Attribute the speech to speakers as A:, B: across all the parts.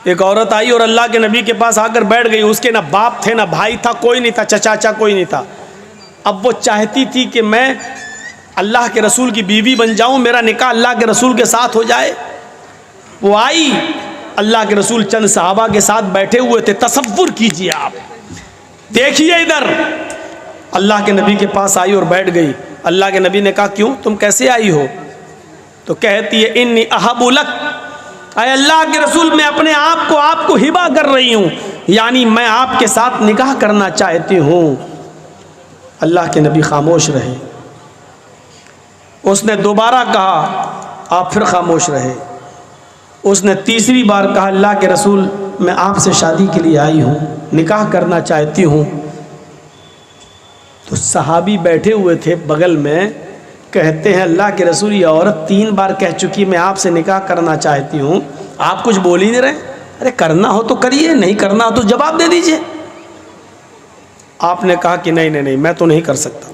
A: एक औरत आई और अल्लाह के नबी के पास आकर बैठ गई। उसके ना बाप थे ना भाई था, कोई नहीं था, चाचा कोई नहीं था। अब वो चाहती थी कि मैं अल्लाह के रसूल की बीवी बन जाऊं, मेरा निकाह अल्लाह के रसूल के साथ हो जाए। वो आई, अल्लाह के रसूल चंद सहाबा के साथ बैठे हुए थे। तसव्वुर कीजिए आप, देखिए इधर, अल्लाह के नबी के पास आई और बैठ गई। अल्लाह के नबी ने कहा क्यों, तुम कैसे आई हो? तो कहती है इन्नी अहब्बु लक, अय अल्लाह के रसूल मैं अपने आप को आपको हिबा कर रही हूँ, यानी मैं आपके साथ निकाह करना चाहती हूँ। अल्लाह के नबी खामोश रहे। उसने दोबारा कहा, आप फिर खामोश रहे। उसने तीसरी बार कहा अल्लाह के रसूल मैं आपसे शादी के लिए आई हूँ, निकाह करना चाहती हूँ। तो सहाबी बैठे हुए थे बगल में, कहते हैं अल्लाह के रसूल ये औरत 3 बार कह चुकी मैं आपसे निकाह करना चाहती हूँ, आप कुछ बोल ही नहीं रहे। अरे करना हो तो करिए, नहीं करना हो तो जवाब दे दीजिए। आपने कहा कि नहीं नहीं नहीं, मैं तो नहीं कर सकता,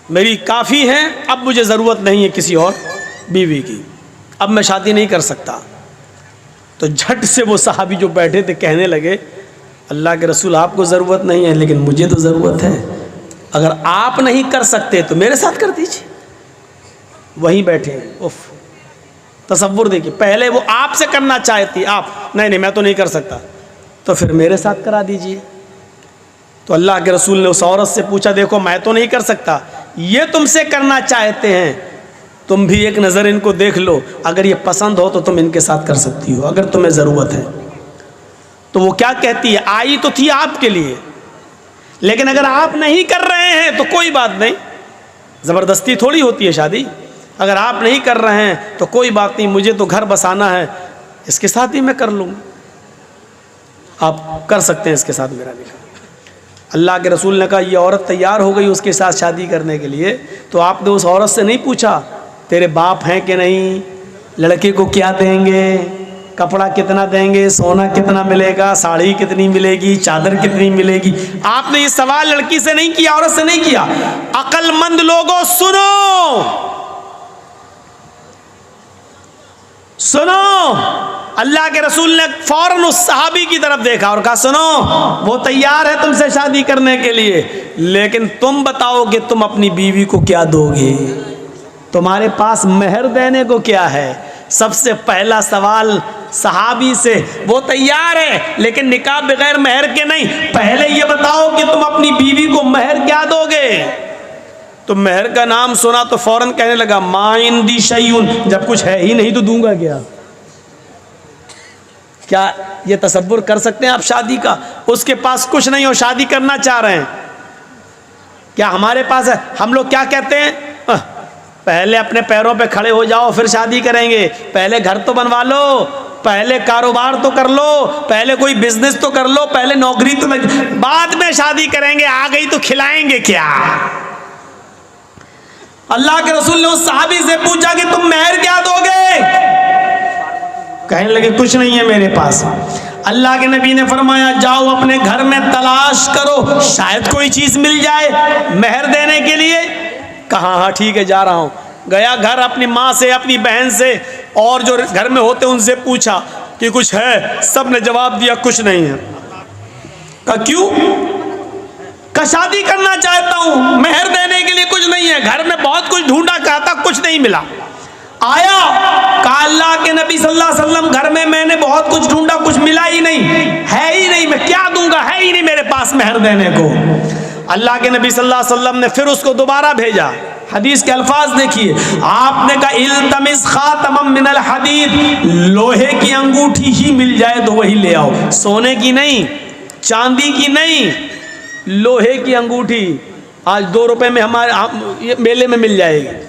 A: मेरी काफ़ी है, अब मुझे ज़रूरत नहीं है किसी और बीवी की, अब मैं शादी नहीं कर सकता। तो झट से वो सहाबी जो बैठे थे कहने लगे अल्लाह के रसूल आपको ज़रूरत नहीं है, लेकिन मुझे तो ज़रूरत है। अगर आप नहीं कर सकते तो मेरे साथ कर दीजिए। वहीं बैठे हैं। उफ, तसव्वुर देखिए, पहले वो आपसे करना चाहती, आप नहीं नहीं मैं तो नहीं कर सकता, तो फिर मेरे साथ करा दीजिए। तो अल्लाह के रसूल ने उस औरत से पूछा देखो मैं तो नहीं कर सकता, ये तुमसे करना चाहते हैं, तुम भी एक नज़र इनको देख लो, अगर ये पसंद हो तो तुम इनके साथ कर सकती हो, अगर तुम्हें ज़रूरत है। तो वो क्या कहती है, आई तो थी आपके लिए, लेकिन अगर आप नहीं कर रहे हैं तो कोई बात नहीं, ज़बरदस्ती थोड़ी होती है शादी। अगर आप नहीं कर रहे हैं तो कोई बात नहीं, मुझे तो घर बसाना है, इसके साथ ही मैं कर लूँगा, आप कर सकते हैं इसके साथ मेरा निकाह। अल्लाह के रसूल ने कहा ये औरत तैयार हो गई उसके साथ शादी करने के लिए, तो आपने उस औरत से नहीं पूछा तेरे बाप हैं कि नहीं, लड़के को क्या देंगे, कपड़ा कितना देंगे, सोना कितना मिलेगा, साड़ी कितनी मिलेगी, चादर कितनी मिलेगी। आपने ये सवाल लड़की से नहीं किया, औरत से नहीं किया। अक्लमंद लोगों सुनो, सुनो, अल्लाह के रसूल ने फौरन उस सहाबी की तरफ देखा और कहा सुनो वो तैयार है तुमसे शादी करने के लिए, लेकिन तुम बताओ कि तुम अपनी बीवी को क्या दोगे, तुम्हारे पास मेहर देने को क्या है। सबसे पहला सवाल सहाबी से, वो तैयार है लेकिन निकाह बगैर मेहर के नहीं, पहले ये बताओ कि तुम अपनी बीवी को मेहर क्या दोगे। तो मेहर का नाम सुना तो फौरन कहने लगा मा इंदी शैउन, जब कुछ है ही नहीं तो दूंगा क्या। क्या ये तसव्वुर कर सकते हैं आप शादी का, उसके पास कुछ नहीं और शादी करना चाह रहे हैं। क्या हमारे पास है, हम लोग क्या कहते हैं, पहले अपने पैरों पे खड़े हो जाओ फिर शादी करेंगे, पहले घर तो बनवा लो, पहले कारोबार तो कर लो, पहले कोई बिजनेस तो कर लो, पहले नौकरी तो बाद में शादी करेंगे, आ गई तो खिलाएंगे क्या। अल्लाह के रसूल ने उस सहाबी से पूछा कि तुम मेहर क्या दोगे, कहने लगे कुछ नहीं है मेरे पास। अल्लाह के नबी ने फरमाया जाओ अपने घर में तलाश करो, शायद कोई चीज मिल जाए मेहर देने के लिए। कहा हाँ ठीक है जा रहा हूँ। गया घर, अपनी माँ से, अपनी बहन से और जो घर में होते उनसे पूछा कि कुछ है, सब ने जवाब दिया कुछ नहीं है। कहा क्यों, का शादी करना चाहता हूँ, मेहर देने के लिए कुछ नहीं है, घर में बहुत कुछ ढूंढा कहता कुछ नहीं मिला। आया कहा अल्लाह के नबी सल्लल्लाहु अलैहि वसल्लम घर में मैंने बहुत कुछ ढूंढा, कुछ मिला ही नहीं, है ही नहीं, मैं क्या दूंगा, है ही नहीं मेरे पास मेहर देने को। अल्लाह के नबी सल्लल्लाहु अलैहि वसल्लम ने फिर उसको दोबारा भेजा। हदीस के अल्फाज देखिए, आपने कहा इल्तमिस खातमम मिनल हदीद, लोहे की अंगूठी ही मिल जाए तो वही ले आओ, सोने की नहीं, चांदी की नहीं, लोहे की अंगूठी। आज 2 रुपए में हमारे मेले में मिल जाएगी,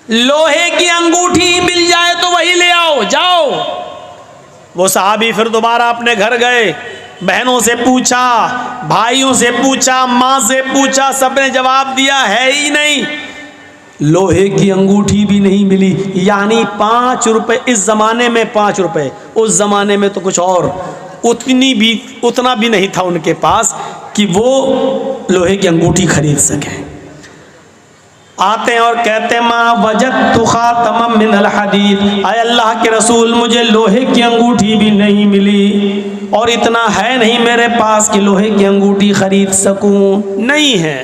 A: लोहे की अंगूठी मिल जाए तो वही ले आओ, जाओ। वो सहाबी फिर दोबारा अपने घर गए, बहनों से पूछा, भाइयों से पूछा, माँ से पूछा, सबने जवाब दिया है ही नहीं, लोहे की अंगूठी भी नहीं मिली। यानी 5 रुपए इस जमाने में, 5 रुपए उस जमाने में तो कुछ और, उतना भी नहीं था उनके पास कि वो लोहे की अंगूठी खरीद सकें। आते हैं और कहते हैं माँ वजदतु खातमम मिनल हदीद, आए अल्लाह के रसूल मुझे लोहे की अंगूठी भी नहीं मिली और इतना है नहीं मेरे पास कि लोहे की अंगूठी खरीद सकूं, नहीं है।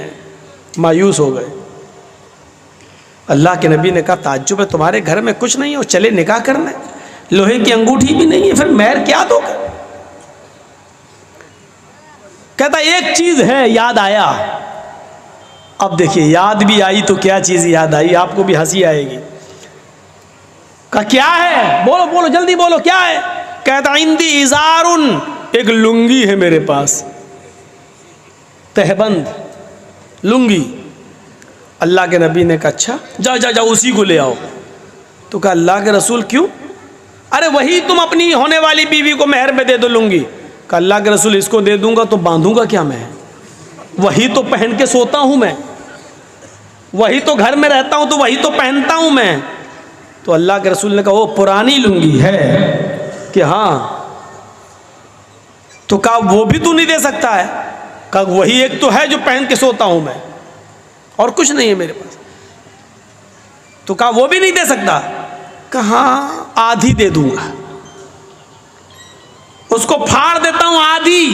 A: मायूस हो गए। अल्लाह के नबी ने कहा ताज्जुब है, तुम्हारे घर में कुछ नहीं है और चले निकाह करने, लोहे की अंगूठी भी नहीं है, फिर मेहर क्या दोगे? कहता एक चीज है, याद आया। अब देखिए याद भी आई तो क्या चीज याद आई, आपको भी हंसी आएगी। कहा क्या है? बोलो बोलो जल्दी बोलो क्या है? कहता इंदी इजारुन, एक लुंगी है मेरे पास, तहबंद लुंगी। अल्लाह के नबी ने कहा अच्छा जाओ जाओ जाओ उसी को ले आओ। तो कहा अल्लाह के रसूल क्यों? अरे वही तुम अपनी होने वाली बीवी को मेहर में दे दो लुंगी। कहा अल्लाह के रसूल इसको दे दूंगा तो बांधूंगा क्या मैं? वही तो पहन के सोता हूं मैं, वही तो घर में रहता हूं तो वही तो पहनता हूं मैं। तो अल्लाह के रसूल ने कहा वो पुरानी लुंगी है कि हाँ। तो कहा वो भी तू नहीं दे सकता है? कहा वही एक तो है जो पहन के सोता हूं मैं और कुछ नहीं है मेरे पास। तो कहा वो भी नहीं दे सकता? कहा आधी दे दूंगा, उसको फाड़ देता हूं, आधी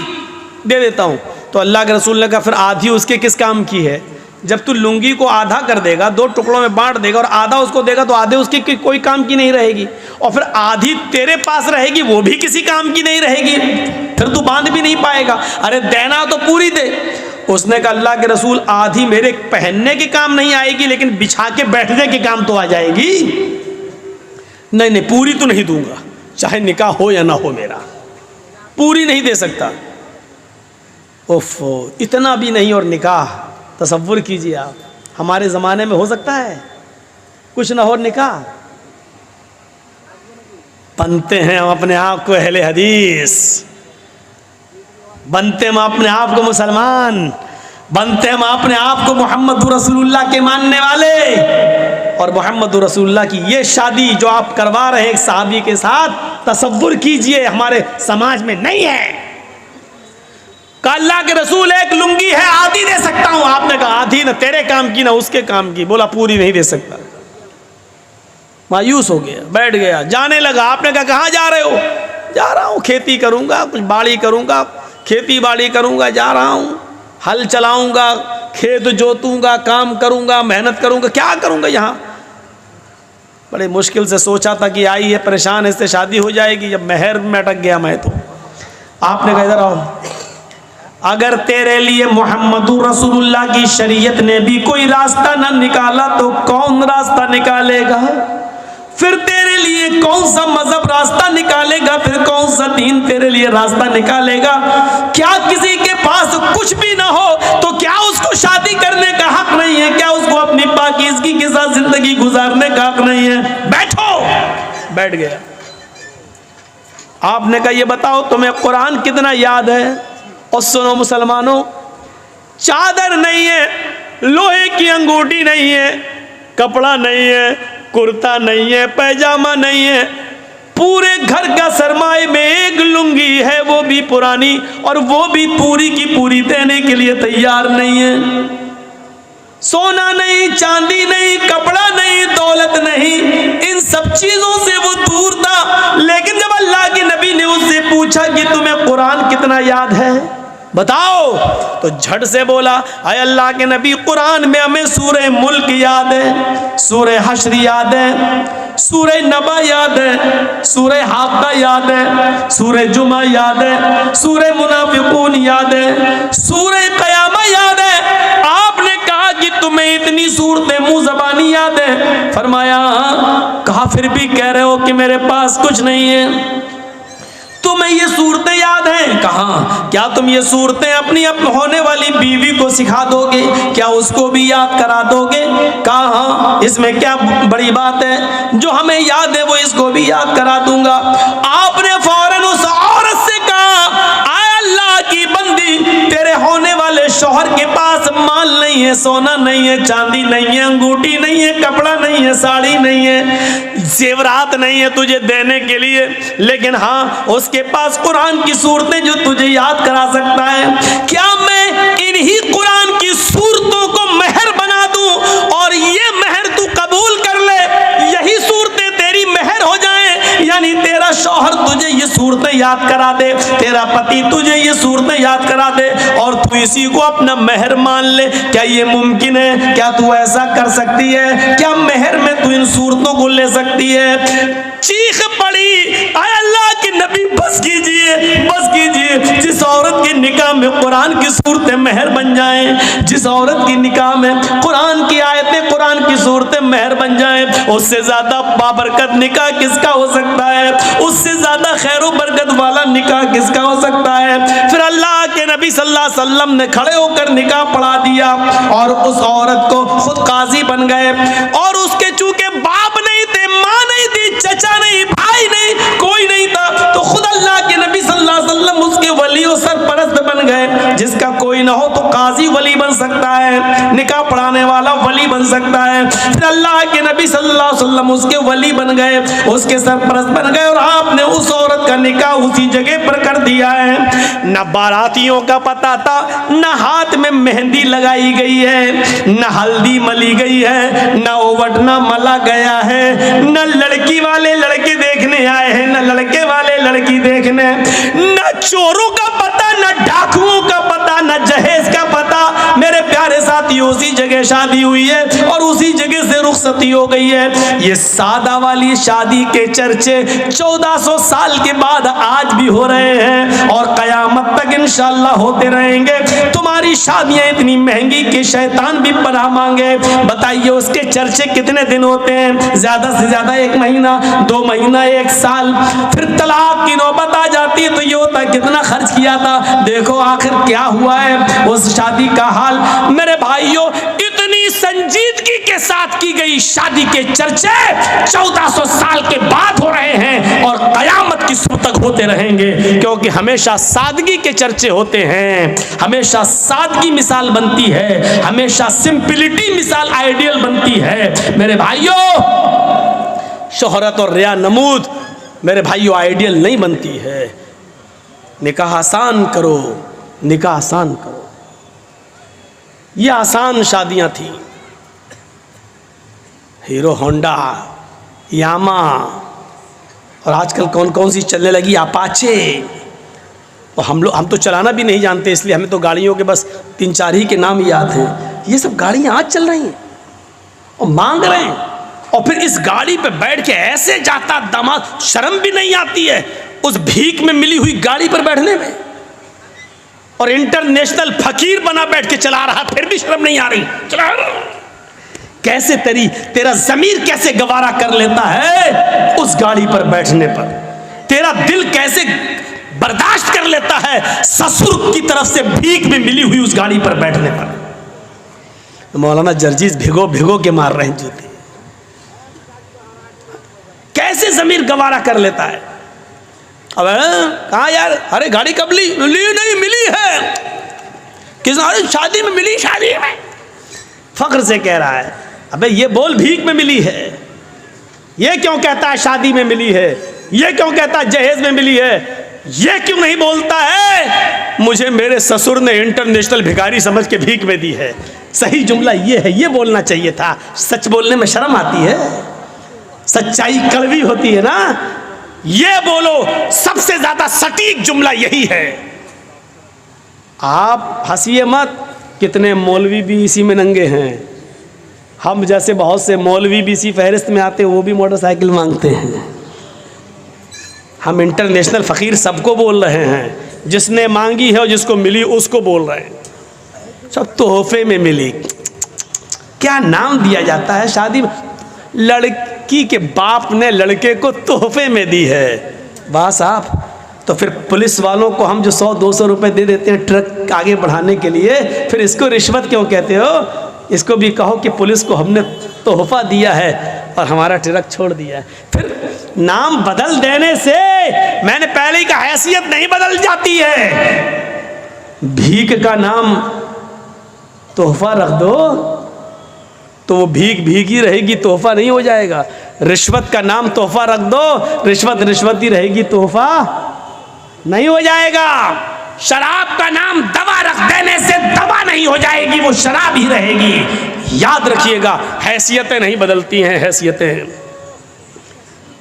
A: दे देता हूं। तो अल्लाह के रसूल ने कहा फिर आधी उसके किस काम की है? जब तू लुंगी को आधा कर देगा, दो टुकड़ों में बांट देगा और आधा उसको देगा तो आधे उसकी कोई काम की नहीं रहेगी, और फिर आधी तेरे पास रहेगी वो भी किसी काम की नहीं रहेगी, फिर तू बांध भी नहीं पाएगा। अरे देना तो पूरी दे। उसने कहा अल्लाह के रसूल आधी मेरे पहनने के काम नहीं आएगी लेकिन बिछा के बैठने के काम तो आ जाएगी। नहीं नहीं पूरी तो नहीं दूंगा, चाहे निकाह हो या ना हो मेरा, पूरी नहीं दे सकता। ओफो, इतना भी नहीं और निकाह। तसव्वुर कीजिए आप, हमारे ज़माने में हो सकता है कुछ ना हो निकाह? बनते हैं हम अपने आप को अहले हदीस, बनते हम अपने आप को मुसलमान, बनते हम अपने आप को मोहम्मद रसूलुल्लाह के मानने वाले। और मोहम्मद रसूलुल्लाह की ये शादी जो आप करवा रहे हैं एक सहाबी के साथ, तसव्वुर कीजिए हमारे समाज में नहीं है। अल्लाह के रसूल एक लुंगी है आधी दे सकता हूं, आपने कहा आधी ना तेरे काम की ना उसके काम की, बोला पूरी नहीं दे सकता। मायूस हो गया, बैठ गया, जाने लगा। आपने कहा कहाँ जा रहे हो? जा रहा हूँ खेती करूंगा, कुछ बाड़ी करूंगा, खेती बाड़ी करूंगा, जा रहा हूँ, हल चलाऊंगा, खेत जोतूंगा, काम करूंगा, मेहनत करूंगा, क्या करूंगा यहाँ? बड़े मुश्किल से सोचा था कि आई है परेशान, इससे शादी हो जाएगी, जब मेहर में अटक गया मैं तो। आपने कहा इधर आओ, अगर तेरे लिए मोहम्मद रसूलुल्लाह की शरीयत ने भी कोई रास्ता न निकाला तो कौन रास्ता निकालेगा? फिर तेरे लिए कौन सा मजहब रास्ता निकालेगा? फिर कौन सा दीन तेरे लिए रास्ता निकालेगा? क्या किसी के पास कुछ भी ना हो तो क्या उसको शादी करने का हक नहीं है? क्या उसको अपनी पाकीज़गी के साथ जिंदगी गुजारने का हक नहीं है? बैठो। बैठ गया। आपने कहा ये बताओ तुम्हें कुरान कितना याद है? और सुनो मुसलमानों, चादर नहीं है, लोहे की अंगूठी नहीं है, कपड़ा नहीं है, कुर्ता नहीं है, पैजामा नहीं है, पूरे घर का सरमाए में एक लुंगी है, वो भी पुरानी, और वो भी पूरी की पूरी देने के लिए तैयार नहीं है। सोना नहीं, चांदी नहीं, कपड़ा नहीं, दौलत नहीं, इन सब चीजों से वो दूर था। लेकिन जब अल्लाह के नबी ने उससे पूछा कि तुम्हें कुरान कितना याद है बताओ, तो झट से बोला अय अल्लाह के नबी कुरान में हमें सूरह मुल्क याद है, सूरह हश्र याद है, सूरह नबा याद है, सूरह हाक़ा याद है, सूरह जुमा याद है, सूरह मुनाफिकून याद है, सूरह क़यामा याद है। आपने कहा कि तुम्हें इतनी सूरतें मुंह ज़बानी याद है? फरमाया कहा फिर भी कह रहे हो कि मेरे पास कुछ नहीं है, तुम्हें ये सूरतें याद हैं? कहा क्या तुम ये सूरतें अपनी होने वाली बीवी को सिखा दोगे? क्या उसको भी याद करा दोगे? कहा हाँ, इसमें क्या बड़ी बात है, जो हमें याद है वो इसको भी याद करा दूंगा। आपने फौरन उस औरत से कहा आय अल्लाह की बंदी, तेरे होने वाले शौहर के पास माल नहीं है, सोना नहीं है, चांदी नहीं है, अंगूठी नहीं है, कपड़ा नहीं है, साड़ी नहीं है, जेवरात नहीं है तुझे देने के लिए, लेकिन हाँ उसके पास कुरान की सूरतें जो तुझे याद करा सकता है। क्या मैं इन्हीं कुरान की सूरतों को मेहर बना दूं और ये यानी तेरा शौहर तुझे ये सूरतें याद करा दे, तेरा पति तुझे ये सूरतें याद करा दे और तू इसी को अपना मेहर मान ले। क्या ये मुमकिन है? क्या तू ऐसा कर सकती है? क्या मेहर में तू इन सूरतों को ले सकती है? चीख पड़ी, आय अल्लाह के नबी बस कीजिए, बस कीजिए। जिस औरत के निकाह में कुरान की सूरतें मेहर बन जाएं, जिस औरत की निकाह में कुरान की आयतें, कुरान की सूरतें मेहर बन जाएं, उससे ज्यादा बाबरकत निकाह किसका हो सकता है? उससे ज्यादा खैर बरकत वाला निकाह किसका हो सकता है? फिर अल्लाह के नबी सल्लल्लाहु अलैहि वसल्लम ने खड़े होकर निकाह पढ़ा दिया और उस औरत को खुद काजी बन गए। और उसके चूंकि बाप नहीं थे, माँ नहीं थी, चचा नहीं, भाई नहीं, कोई नहीं था, तो खुद अल्लाह के नबी सल्लल्लाहु अलैहि वसल्लम उसके वली और सरपरस्त बन गए। जिसका कोई ना हो तो काजी वली बन सकता है, निकाह पढ़ाने वाला वली बन सकता है। फिर अल्लाह के नबी सल्लल्लाहु अलैहि वसल्लम उसके वली बन गए, उसके सरपरस्त बन गए और आपने उस औरत का निकाह उसी जगह पर कर दिया है। न बारातियों का पता था, न हाथ में मेहंदी लगाई गई है, न हल्दी मली गई है, न ओवटना मला गया है, न लड़की वाले लड़के देखने आए हैं, न लड़के वाले लड़की देखने, न चोरों का पता, न डाकुओं का पता, न जहेज का पता। मेरे प्यारे साथियों, उसी जगह शादी हुई है और उसी जगह से रुखसती हो गई है। ये सादा वाली शादी के चर्चे 1400 साल के बाद आज भी हो रहे हैं और कयामत तक इंशाअल्लाह होते रहेंगे। तुम्हारी शादियां इतनी महंगी कि शैतान भी पनाह मांगे। बताइए उसके चर्चे कितने दिन होते हैं? ज्यादा से ज्यादा 1 महीना, 2 महीना, 1 साल। फिर तलाक की नौबत आ जाती है तो ये होता है कितना खर्च किया था, देखो आखिर क्या हुआ है उस शादी का हाल। मेरे भाइयों, इतनी संजीदगी के साथ की गई शादी के चर्चे 1400 साल के बाद हो रहे हैं और कयामत की सुबह तक होते रहेंगे, क्योंकि हमेशा सादगी के चर्चे होते हैं, हमेशा सादगी मिसाल बनती है, हमेशा सिंपलिटी मिसाल आइडियल बनती है। मेरे भाइयों, शोहरत और रिया नमूद मेरे भाइयों आइडियल नहीं बनती है। निकाह आसान करो, निकाह आसान करो। ये आसान शादियां थी। हीरो होंडा, यामा और आजकल कौन कौन सी चलने लगी, अपाचे। और हम तो चलाना भी नहीं जानते, इसलिए हमें तो गाड़ियों के बस 3-4 ही के नाम याद हैं। ये सब गाड़ियां आज चल रही हैं और मांग रहे हैं, और फिर इस गाड़ी पे बैठ के ऐसे जाता दामाद, शर्म भी नहीं आती है उस भीख में मिली हुई गाड़ी पर बैठने में। और इंटरनेशनल फकीर बना बैठ के चला रहा, फिर भी शर्म नहीं आ रही, चला रहा। कैसे तेरा ज़मीर कैसे गवारा कर लेता है उस गाड़ी पर बैठने पर? तेरा दिल कैसे बर्दाश्त कर लेता है ससुर की तरफ से भीख में मिली हुई उस गाड़ी पर बैठने पर? मौलाना जर्जीज भिगो भिगो के मार रहे हैं जूते। कैसे ज़मीर गवारा कर लेता है? अब कहाँ यार, अरे गाड़ी कब ली? नहीं, मिली है। किस शादी में मिली, शादी में। फख्र से कह रहा है, अबे ये बोल भीख में मिली है। ये क्यों कहता है शादी में मिली है? ये क्यों कहता है जहेज में मिली है? ये क्यों नहीं बोलता है मुझे मेरे ससुर ने इंटरनेशनल भिखारी समझ के भीख में दी है? सही जुमला ये है, ये बोलना चाहिए था। सच बोलने में शर्म आती है, सच्चाई कड़वी होती है ना। ये बोलो, सबसे ज्यादा सटीक जुमला यही है। आप हंसिए मत, कितने मौलवी भी इसी में नंगे हैं। हम जैसे बहुत से मौलवी भी इसी फहरिस्त में आते हैं, वो भी मोटरसाइकिल मांगते हैं। हम इंटरनेशनल फ़कीर सबको बोल रहे हैं, जिसने मांगी है और जिसको मिली उसको बोल रहे हैं। सब तोहफे में मिली। क्या नाम दिया जाता है शादी में? लड़की के बाप ने लड़के को तोहफे में दी है। वाह साहब, तो फिर पुलिस वालों को हम जो 100-200 रुपए दे देते हैं ट्रक आगे बढ़ाने के लिए, फिर इसको रिश्वत क्यों कहते हो? इसको भी कहो कि पुलिस को हमने तोहफा दिया है और हमारा ट्रक छोड़ दिया है। फिर नाम बदल देने से, मैंने पहले ही कहा, हैसियत नहीं बदल जाती है। भीख का नाम तोहफा रख दो तो वो भीख भीख ही रहेगी, तोहफा नहीं हो जाएगा। रिश्वत का नाम तोहफा रख दो, रिश्वत रिश्वत ही रहेगी, तोहफा नहीं हो जाएगा। शराब का नाम दवा रख देने से दवा नहीं हो जाएगी, वो शराब ही रहेगी। याद रखिएगा, हैसियतें नहीं बदलती हैं, हैसियतें।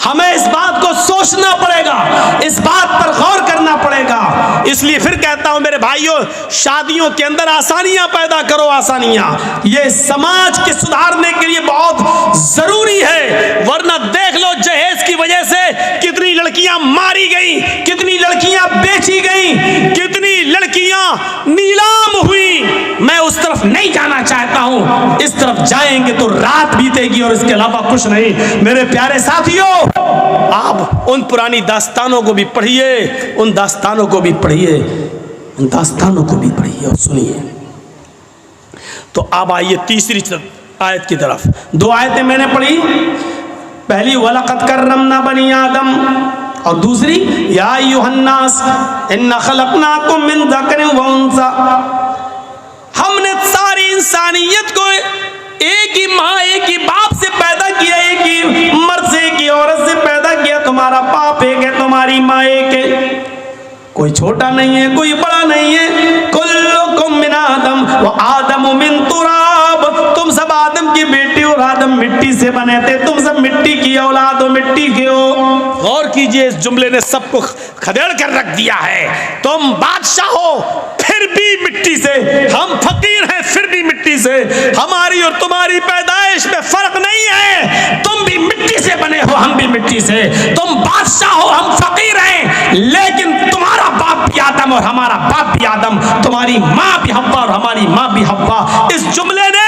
A: हमें इस बात को सोचना पड़ेगा, इस बात पर गौर करना पड़ेगा। इसलिए फिर कहता हूं मेरे भाइयों, शादियों के अंदर आसानियां पैदा करो, आसानियां। ये समाज के सुधारने के लिए बहुत जरूरी है। वरना देख लो जहेज की वजह से कितनी लड़कियां मारी गई, कितनी लड़कियां बेची गई, कितनी लड़कियां नीलाम हुई। मैं उस तरफ नहीं जाना चाहता हूं। इस तरफ जाएंगे तो रात बीतेगी और इसके अलावा कुछ नहीं। मेरे प्यारे साथियों, आप उन पुरानी दास्तानों को भी पढ़िए, उन दास्तानों को भी पढ़िए, उन दास्तानों को भी पढ़िए और सुनिए। तो अब आइए तीसरी आयत की तरफ। दो आयतें मैंने पढ़ी, पहली वलक़द कर्रमना बनी आदम, और दूसरी या अय्युहन्नास इन्ना खलक़नाकुम मिन ज़करिन व उन्सा। हमने सारी इंसानियत को एक ही माँ, एक ही बाप से पैदा किया, एक ही मर्द से, एक ही औरत से पैदा किया। तुम्हारा बाप एक है, तुम्हारी माँ एक है, कोई छोटा नहीं है, कोई बड़ा नहीं है। कुल्लुकुम मिन आदम व आदम मिन तुराब। तुम सब आदम की बेटी और आदम मिट्टी से बने थे। तुम सब मिट्टी की औलाद हो, मिट्टी के हो। गौर कीजिए, इस जुमले ने सबको खदेड़ कर रख दिया है। तुम बादशाह हो फिर भी मिट्टी से, हम फकीर हैं फिर भी मिट्टी से। हमारी और तुम्हारी पैदाइश में फर्क नहीं है। तुम भी मिट्टी से बने हो, हम भी मिट्टी से। तुम बादशाह हो, हम फकीर हैं, लेकिन तुम्हारा बाप भी आदम और हमारा बाप भी आदम, तुम्हारी माँ भी हव्वा और हमारी माँ भी हव्वा। इस जुमले ने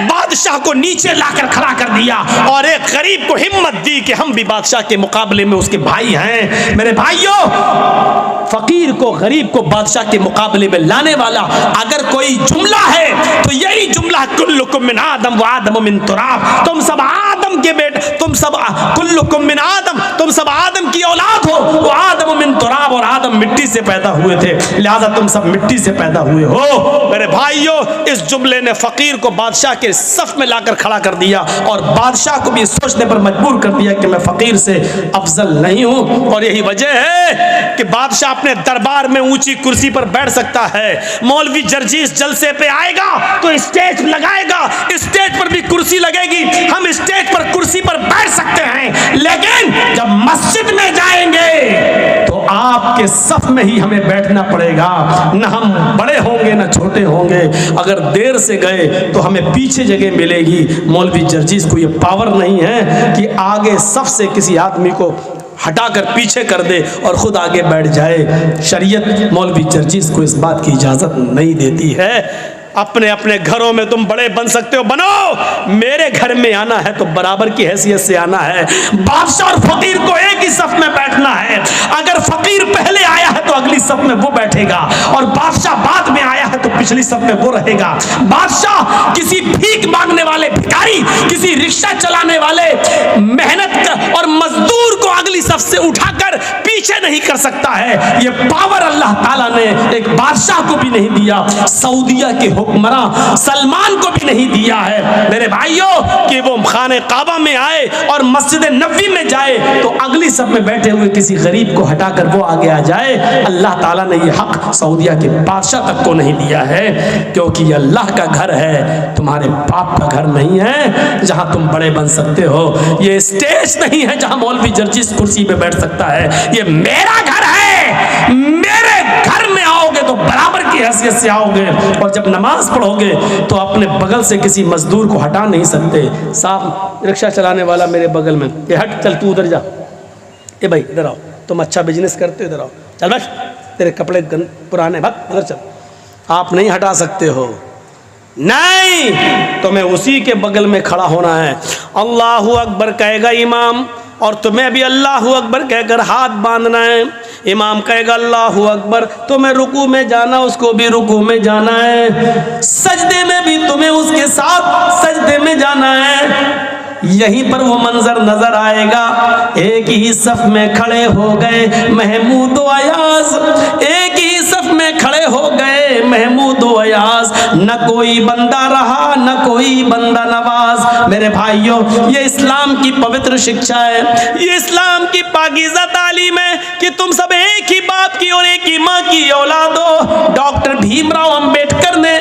A: बादशाह को नीचे लाकर खड़ा कर दिया और एक गरीब को हिम्मत दी कि हम भी बादशाह के मुकाबले में उसके भाई हैं। मेरे भाइयों, फकीर को, गरीब को बादशाह के मुकाबले में लाने वाला अगर कोई जुमला है तो यही जुमला, कुल्लुकुम मिन आदम व आदम मिन तुराब। तुम सब आदम के बेटे, तुम सब कुल्लुकुम मिन आदम, तुम सब आदम की औलाद हो। वो आदम मिन तुराब, और आदम मिट्टी से पैदा हुए थे, लिहाजा तुम सब मिट्टी से पैदा हुए हो। मेरे भाइयों, इस जुमले ने फकीर को बादशाह के सफ में लाकर खड़ा कर दिया और बादशाह को भी सोचने पर मजबूर कर दिया कि मैं फकीर से अफजल नहीं हूं। और यही वजह है कि बादशाह अपने दरबार में ऊंची कुर्सी पर बैठ सकता है। मौलवी जर्जीस जलसे पे आएगा तो स्टेज लगाएगा, स्टेज पर भी कुर्सी लगेगी, हम स्टेज पर कुर्सी पर बैठ सकते हैं। लेकिन जब मस्जिद में जाएंगे तो आपके सफ में ही हमें बैठना पड़ेगा। न हम बड़े होंगे न छोटे होंगे। अगर देर से गए तो हमें पीछे जगह मिलेगी। मौलवी जर्जीस को ये पावर नहीं है कि आगे सफ से किसी आदमी को हटाकर पीछे कर दे और खुद आगे बैठ जाए। शरीयत मौलवी जर्जीस को इस बात की इजाजत नहीं देती है। अपने अपने घरों में तुम बड़े बन सकते हो, बनो। मेरे घर में आना है तो बराबर की हैसियत से आना है। बादशाह और फकीर को एक ही सफ में बैठना है। अगर फकीर पहले आया है तो अगली सफ में वो बैठेगा, और बादशाह बाद में आया है तो पिछली सफ में वो रहेगा। बादशाह किसी भीख मांगने वाले भिखारी, किसी रिक्शा चलाने वाले मेहनत और मजदूर को अगली सफ से उठाकर पीछे नहीं कर सकता है। ये पावर अल्लाह ताला ने एक बादशाह को भी नहीं दिया, सऊदिया के हुक्मरान सलमान को भी नहीं दिया है। मेरे भाइयों, कि वो खाने काबा में आए और मस्जिद नबी में जाए तो अगली सब में बैठे हुए किसी गरीब को हटाकर वो आगे आ जाए। अल्लाह ताला ने ये हक सऊदिया के बादशाह तक को नहीं दिया है, क्योंकि ये अल्लाह का घर है, तुम्हारे बाप का घर नहीं है जहां तुम बड़े बन सकते हो। ये स्टेज नहीं है जहां मौलवी जर्जीस कुर्सी पे बैठ सकता है। ये मेरा घर है। मेरे घर में आओगे तो बराबर की हैसियत से आओगे, और जब नमाज पढ़ोगे तो अपने बगल से किसी मजदूर को हटा नहीं सकते। साहब रिक्शा चलाने वाला मेरे बगल में, ये हट, चल तू उधर जा, ए भाई इधर आओ, तुम अच्छा बिजनेस करते हो, इधर आओ, चल बस, तेरे कपड़े पुराने, भाग उधर चल। आप नहीं हटा सकते हो, नहीं, तुम्हें उसी के बगल में खड़ा होना है। अल्लाहू अकबर कहेगा इमाम, और तुम्हें भी अल्लाहू अकबर कहकर हाथ बांधना है। इमाम कहेगा अल्लाहू अकबर, तुम्हें रुकू में जाना, उसको भी रुकू में जाना है। सजदे में भी तुम्हें उसके साथ सजदे में जाना है। यहीं पर वो मंजर नजर आएगा, एक ही सफ में खड़े हो गए महमूद व अयाज, एक ही सफ में खड़े हो गए महमूद व अयाज। न कोई बंदा रहा, न कोई बंदा नवाज। मेरे भाइयों, ये इस्लाम की पवित्र शिक्षा है, ये इस्लाम की पाकीज़ा तालीम है कि तुम सब एक ही बाप की और एक ही माँ की औलाद हो। डॉक्टर भीमराव अंबेडकर ने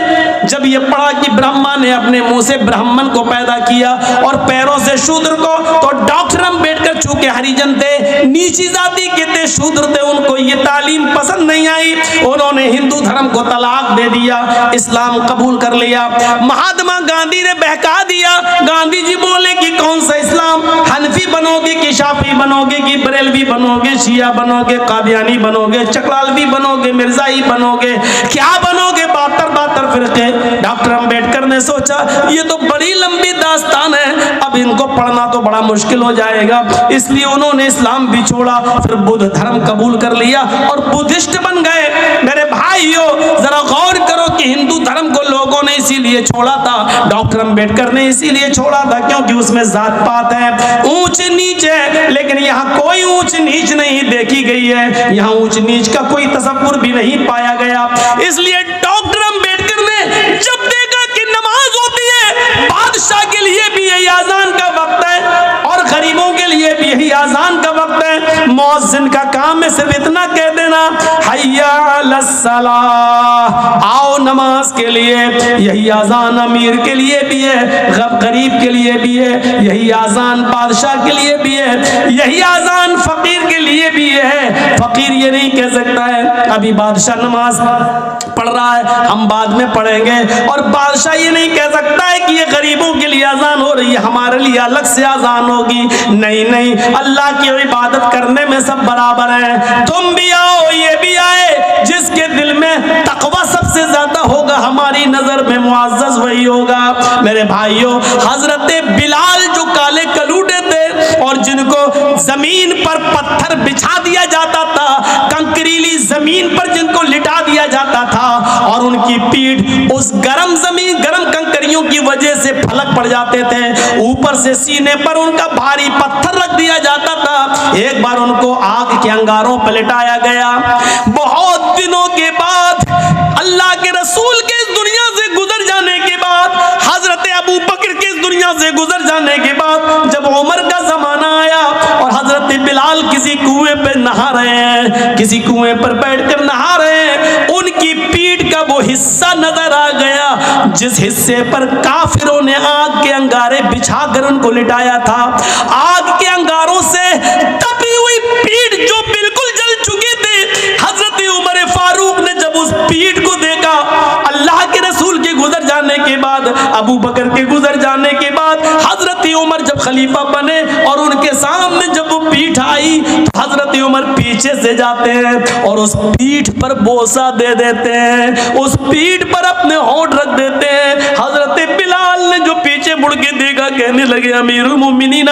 A: जब ये पढ़ा कि ब्रह्मा ने अपने मुंह से ब्राह्मण को पैदा किया और पैरों से शूद्र को, तो डॉक्टर अम्बेडकर चूंकि हरिजन थे, नीची जाति के थे, शूद्र थे, उनको ये तालीम पसंद नहीं आई। उन्होंने हिंदू धर्म को तलाक दे दिया, इस्लाम कबूल कर लिया। महात्मा गांधी ने बहका दिया। गांधी जी बोले कि कौन सा इस्लाम, हनफी बनोगे कि शाफी बनोगे कि बरेलवी बनोगे, शिया बनोगे, कादियानी बनोगे, चकलालवी बनोगे, मिर्जाई बनोगे, क्या बनोगे? 72 फिरके। डॉक्टर अंबेडकर ने सोचा ये तो बड़ी लंबी दास्तान है, अब इनको पढ़ना तो बड़ा मुश्किल हो जाएगा, इसलिए उन्होंने इस्लाम भी छोड़ा, फिर बुद्ध धर्म कबूल कर लिया और बुद्धिस्ट बन गए। मेरे भाइयों, जरा गौर करो कि हिंदू धर्म को लोगों ने इसीलिए छोड़ा था, डॉक्टर अंबेडकर ने इसीलिए छोड़ा था क्योंकि उसमें जात पात है, ऊंच नीच है। लेकिन यहाँ कोई ऊंच नीच नहीं देखी गई है, यहाँ ऊंच नीच का कोई तसव्वुर भी नहीं पाया गया। इसलिए डॉक्टर अंबेडकर ने जब देखा कि नमाज होती है, बादशाह के लिए भी यही आजान का वक्त है और गरीबों के लिए भी यही आजान का वक्त है, मुअज्जिन का काम है सिर्फ इतना कह देना, हय्या अलस्सलाह, आओ नमाज के लिए। यही आजान अमीर के लिए भी है, गरीब के लिए भी है, यही आजान बादशाह के लिए भी है, यही आजान फकीर के लिए भी है। फकीर ये नहीं कह सकता है अभी बादशाह नमाज पढ़ रहा है, हम बाद में पढ़ेंगे, और बादशाह ये नहीं कह सकता है कि ये गरीबों के लिए अजान हो रही है, हमारे लिए अलग से अजान होगी। नहीं नहीं, अल्लाह की इबादत करने में सब बराबर हैं। तुम भी आओ, ये भी आए, जिसके दिल में तकवा सबसे ज्यादा होगा, हमारी नजर में मुअज़्ज़ज़ वही होगा। मेरे भाइयों, हजरत बिलाल जो काले कलूटे थे और जिनको जमीन पर पत्थर बिछा दिया जाता था, कंकरीली जमीन पर जिनको लिटा दिया जाता था और उनकी पीठ उस गरम जमीन, गरम कंकरियों की वजह से फलक पड़ जाते थे, ऊपर से सीने पर उनका भारी पत्थर रख दिया जाता था। एक बार उनको आग के अंगारों पर लिटाया गया। बहुत दिनों के बाद, अल्लाह के रसूल के इस दुनिया से गुजर जाने के बाद, हजरत अबू बकर के इस दुनिया से गुजर जाने के बाद, जब उमर का जमाना आया और हजरत बिलाल किसी कुएं पे नहा रहे हैं, किसी कुएं पर बैठकर नहा रहे हैं, उनकी पीठ का वो हिस्सा नजर आ गया जिस हिस्से पर काफिरों ने आग के अंगारे बिछाकर उनको लिटाया था। आग के अंगारों से तपी हुई पीठ जो बिल्कुल जल चुकी थी, हजरत उमर फारूक ने जब उस पीठ को देखा, अल्लाह के रसूल के गुजर जाने के बाद, अबू बकर के गुजर जाने के बाद, हजरत उमर जब खलीफा बने और उनके सामने जब वो पीठ आई, तो हजरत उमर पीछे से जाते हैं और उस पीठ पर बोसा दे देते हैं, उस पीठ पर अपने होंठ रख देते हैं। हजरत बिलाल ने जो पीछे मुड़ के देखा, कहने लगे अमीरुल मोमिनीन,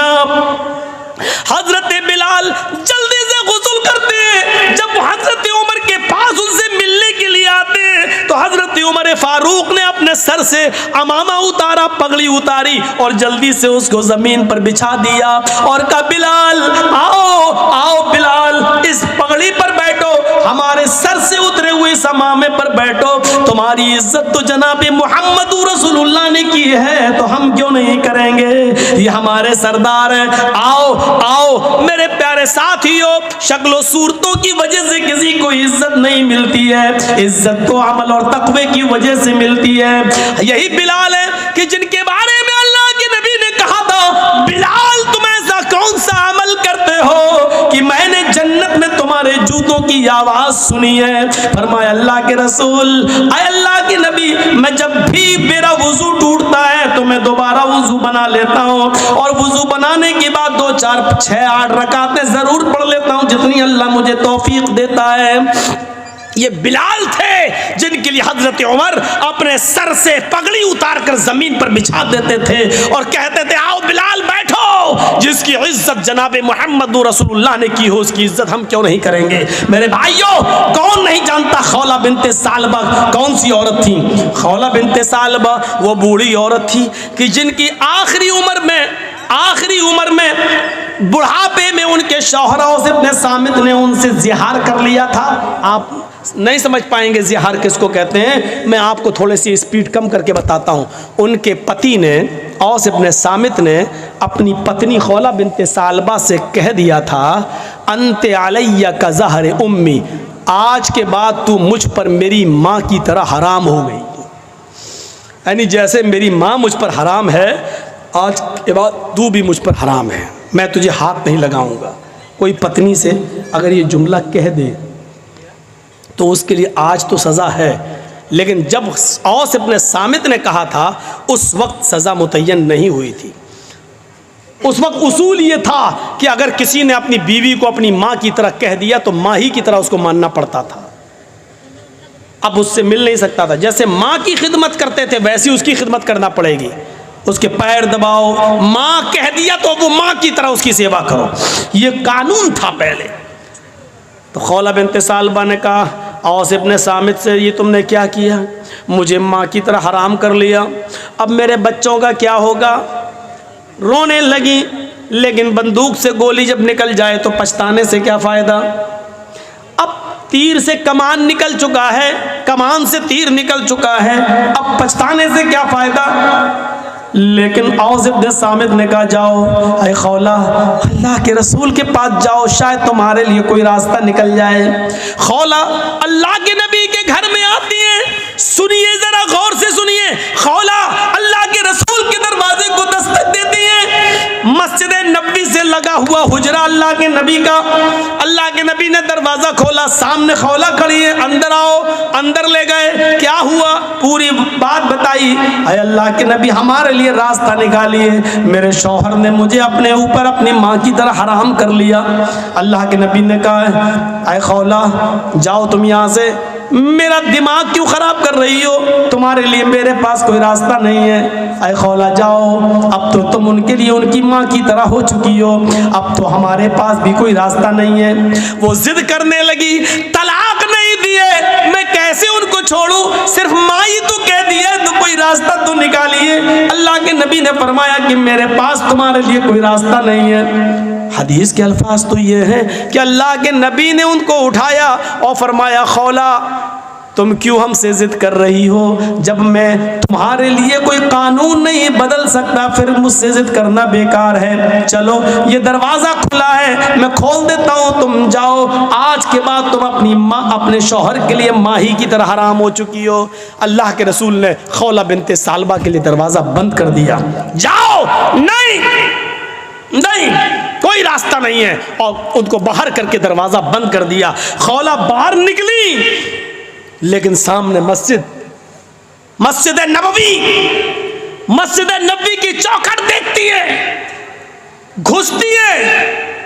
A: हजरत बिलाल जल्दी से गुस्ल करते हैं। जब हजरत उमर के पास उनसे मिलने के लिए आते हैं, तो हजरत उमर फारूक ने अपने सर से अमामा उतारा, पगड़ी उतारी और जल्दी से उसको जमीन पर बिछा दिया और कहा, बिलाल आओ आओ बिलाल, इस पगड़ी पर बैठो, हमारे सर से उतरे हुए इस अमामे पर बैठो, तुम्हारी इज्जत तो जनाब मोहम्मद रसूलुल्लाह ने की है, तो हम क्यों नहीं करेंगे, ये हमारे सरदार हैं। आओ आओ मेरे प्यारे साथियों, शक्लो सूरतों की वजह से किसी को इज्जत नहीं मिलती है, इज्जत तो अमल और तकवे की वजह से मिलती है। यही बिलाल है कि जिनके बारे में अल्लाह के नबी ने कहा था, बिलाल तुम ऐसा कौन सा अमल करते हो कि मैंने जन्नत में तुम्हारे जूतों की आवाज सुनी है। फरमाया अल्लाह के रसूल, ऐ अल्लाह के नबी, मैं जब भी मेरा वुजू टूटता है तो मैं दोबारा वुजू बना लेता हूँ और वुजू बनाने के बाद 2, 4, 6, 8 रकातें जरूर पढ़ लेता हूँ, जितनी अल्लाह मुझे तौफीक देता है। ये बिलाल थे जिनके लिए हजरत उमर अपने सर से पगड़ी उतार कर जमीन पर बिछा देते थे और कहते थे, आओ बिलाल बैठो, जिसकी इज्जत जनाबे मोहम्मद रसूलुल्लाह ने की हो, उसकी इज्जत हम क्यों नहीं करेंगे। मेरे भाइयों, कौन नहीं जानता खौला बिनते सालबा कौन सी औरत थी। खौला बिनते सालबा वो बूढ़ी औरत थी कि जिनकी आखिरी उम्र में बुढ़ापे में उनके शौहरों से अपने सामित ने उनसे जिहार कर लिया था। आप नहीं समझ पाएंगे जिहार किसको कहते हैं, मैं आपको थोड़ी सी स्पीड कम करके बताता हूँ। उनके पति ने औस इब्ने सामित ने अपनी पत्नी खौला बिनते सालबा से कह दिया था, अंते अलैया का ज़हर उम्मी, आज के बाद तू मुझ पर मेरी माँ की तरह हराम हो गई। यानी जैसे मेरी माँ मुझ पर हराम है, आज के बाद तू भी मुझ पर हराम है, मैं तुझे हाथ नहीं लगाऊंगा। कोई पत्नी से अगर ये जुमला कह दे तो उसके लिए आज तो सज़ा है, लेकिन जब औस इब्न सामित ने कहा था उस वक्त सज़ा मुतय्यन नहीं हुई थी। उस वक्त उसूल ये था कि अगर किसी ने अपनी बीवी को अपनी माँ की तरह कह दिया तो माँ ही की तरह उसको मानना पड़ता था। अब उससे मिल नहीं सकता था। जैसे माँ की खिदमत करते थे वैसी उसकी खिदमत करना पड़ेगी। उसके पैर दबाओ, माँ कह दिया तो वो माँ की तरह उसकी सेवा करो, ये कानून था पहले। तो खौला बिन्त सालबा ने कहा औस इब्न सामित से, ये तुमने क्या किया, मुझे माँ की तरह हराम कर लिया, अब मेरे बच्चों का क्या होगा। रोने लगी, लेकिन बंदूक से गोली जब निकल जाए तो पछताने से क्या फ़ायदा। अब तीर से कमान निकल चुका है, कमान से तीर निकल चुका है, अब पछताने से क्या फ़ायदा। लेकिन औस इब्न सामित ने कहा जाओ ऐ खौला, अल्लाह के रसूल के पास जाओ, शायद तुम्हारे लिए कोई रास्ता निकल जाए। खौला अल्लाह के नबी के घर में आती है। सुनिए, जरा गौर से सुनिए। खौला अल्लाह के रसूल के दरवाजे को दस्तक देती है। मस्जिद नबी से लगा हुआ हुजरा अल्लाह के नबी का। अल्लाह के नबी ने दरवाजा खोला, सामने खौला खड़ी है, अंदर आओ। अंदर ले गए, क्या हुआ पूरी बात बताई। अरे अल्लाह के नबी, हमारे लिए रास्ता निकालिए, मेरे शौहर ने मुझे अपने ऊपर अपनी माँ की तरह हराम कर लिया। अल्लाह के नबी ने कहा अरे खौला जाओ तुम यहाँ से, मेरा दिमाग क्यों ख़राब कर रही हो, तुम्हारे लिए मेरे पास कोई रास्ता नहीं है। अरे खौला जाओ, अब तो तुम उनके लिए उनकी माँ की तरह हो चुकी हो, अब तो हमारे पास भी कोई रास्ता नहीं है। वो जिद करने लगी, तलाक नहीं दिए, मैं कैसे उनको छोड़ूं, सिर्फ माँ ही तो कह दिया, तो कोई रास्ता तो निकालिए। अल्लाह के नबी ने फरमाया कि मेरे पास तुम्हारे लिए कोई रास्ता नहीं है। हदीस के अल्फाज तो ये हैं कि अल्लाह के नबी ने उनको उठाया और फरमाया खौला तुम क्यों हमसे जिद कर रही हो, जब मैं तुम्हारे लिए कोई कानून नहीं बदल सकता, फिर मुझसे जिद करना बेकार है। चलो ये दरवाज़ा खुला है, मैं खोल देता हूँ, तुम जाओ। आज के बाद तुम अपनी माँ, अपने शौहर के लिए माही की तरह हराम हो चुकी हो। अल्लाह के रसूल ने खौला बिन्त सालबा के लिए दरवाज़ा बंद कर दिया। जाओ, नहीं नहीं, कोई रास्ता नहीं है, और उनको बाहर करके दरवाज़ा बंद कर दिया। खौला बाहर निकली, लेकिन सामने मस्जिद नबवी की चौखट देखती है, घुसती है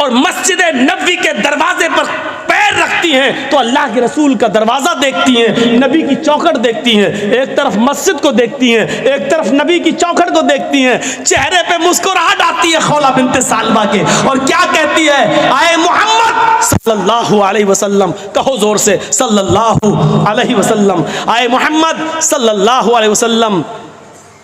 A: और मस्जिद नबवी के दरवाजे पर पैर रखती हैं तो अल्लाह के रसूल का दरवाज़ा देखती हैं, नबी की चौखट देखती हैं। एक तरफ मस्जिद को देखती हैं, एक तरफ नबी की चौखट को देखती हैं। चेहरे पे मुस्कुराहट आती है खौला बिन्त सालबा के, और क्या कहती है, आए मोहम्मद सल्लल्लाहु अलैहि वसल्लम, कहो जोर से सल्लल्लाहु अलैहि वसल्लम, आए मोहम्मद सल्लल्लाहु अलैहि वसल्लम,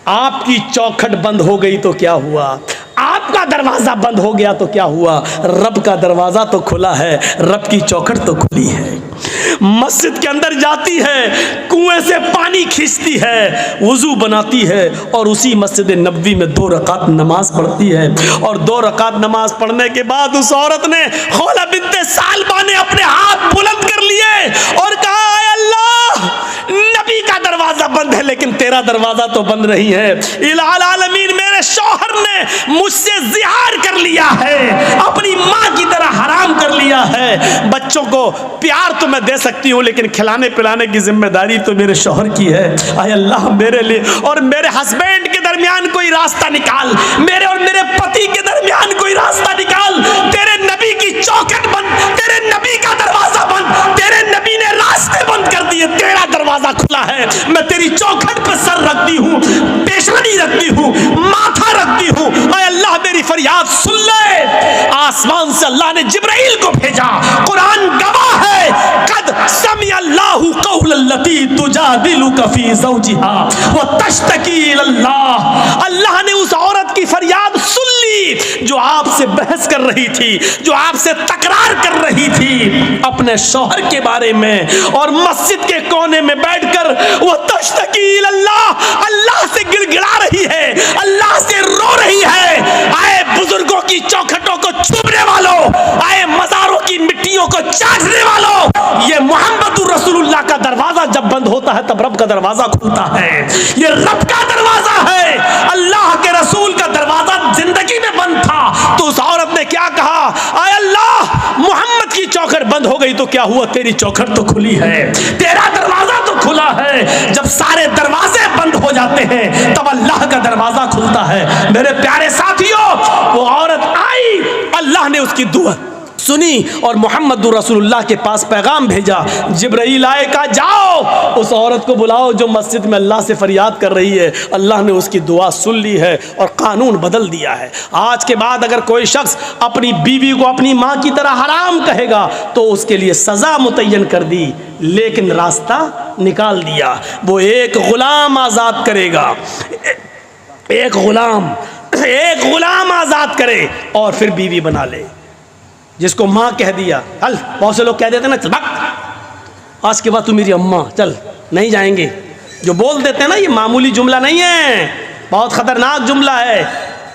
A: आपकी चौखट बंद हो गई तो क्या हुआ, आपका दरवाजा बंद हो गया तो क्या हुआ, रब का दरवाजा तो खुला है, रब की चौखट तो खुली है। मस्जिद के अंदर जाती है, कुएं से पानी खींचती है, वुजू बनाती है और उसी मस्जिद नबवी में 2 रकात नमाज पढ़ती है। और 2 रकात नमाज पढ़ने के बाद उस औरत ने, खौला बिन्त सालबा ने अपने हाथ बुलंद कर लिए और कहा, अल्लाह, नबी का दरवाजा बंद है लेकिन तेरा दरवाजा तो बंद नहीं है। इलाल आलमीन, मेरे शौहर ने मुझसे जिहार कर लिया है, अपनी माँ की तरह हराम कर लिया है। बच्चों को प्यार तो मैं दे सकती हूँ, लेकिन खिलाने पिलाने की जिम्मेदारी तो मेरे शौहर की है। आए अल्लाह, मेरे लिए और मेरे हस्बैंड के दरमियान कोई रास्ता निकाल, मेरे और मेरे पति के दरमियान कोई रास्ता निकाल। तेरे नबी की चौखट बंद, तेरे नबी का दरवाजा बंद, तेरे नबी ने रास्ते बंद कर दिए, तेरा दरवाजा खुला है। मैं तेरी चौखट पर सर रखती हूँ, पेशानी रखती हूँ, माथा रखती हूँ। आए अल्लाह, मेरी फरियाद सुन ले। आसमान से अल्लाह ने जिब्राइल को भेजा, कुरान गवाह है, कद समी अल्लाहु कौलल्लती तुजादिलुका फी ज़ौजिहा व तश्तकी इलल्लाह। अल्लाह ने उस औरत की फरियाद सुन ली जो आपसे बहस कर रही थी, जो आपसे तकरार कर रही थी अपने शौहर के बारे में, और मस्जिद के कोने में बैठकर वो तश्तकी इलल्लाह, अल्लाह से गिड़गिड़ा रही है, अल्लाह से रो रही है। आए बुजुर्गों की चौखटों को छूने वालों, आए मज़ारों की मिट्टियों को चाटने वालों, ये मोहम्मदुर रसूलुल्लाह का दरवाजा जब बंद होता होता है तब रब का दरवाजा खुलता है। ये रब का दरवाजा है, अल्लाह के रसूल का दरवाजा जिंदगी में बंद था तो उस औरत ने क्या कहा, आय अल्लाह मोहम्मद की चौखट बंद हो गई तो क्या हुआ, तेरी चौखट तो खुली है, तेरा दरवाजा तो खुला है। जब सारे दरवाजे बंद हो जाते हैं तब अल्लाह का दरवाजा खुलता है। मेरे प्यारे साथियों, वो औरत आई, अल्लाह ने उसकी दुआ सुनी और मोहम्मद रसूलुल्लाह के पास पैगाम भेजा। जिब्राइल आए, कहा जाओ उस औरत को बुलाओ जो मस्जिद में अल्लाह से फरियाद कर रही है। अल्लाह ने उसकी दुआ सुन ली है और कानून बदल दिया है। आज के बाद अगर कोई शख्स अपनी बीवी को अपनी माँ की तरह हराम कहेगा तो उसके लिए सज़ा मुतय्यन कर दी, लेकिन रास्ता निकाल दिया। वो एक गुलाम आज़ाद करेगा, एक गुलाम आज़ाद करे और फिर बीवी बना ले। जिसको माँ कह दिया, चल, बहुत से लोग कह देते ना, चल भाग, आज के बाद तू मेरी अम्मा, चल नहीं जाएंगे। जो बोल देते हैं ना, ये मामूली जुमला नहीं है, बहुत ख़तरनाक जुमला है।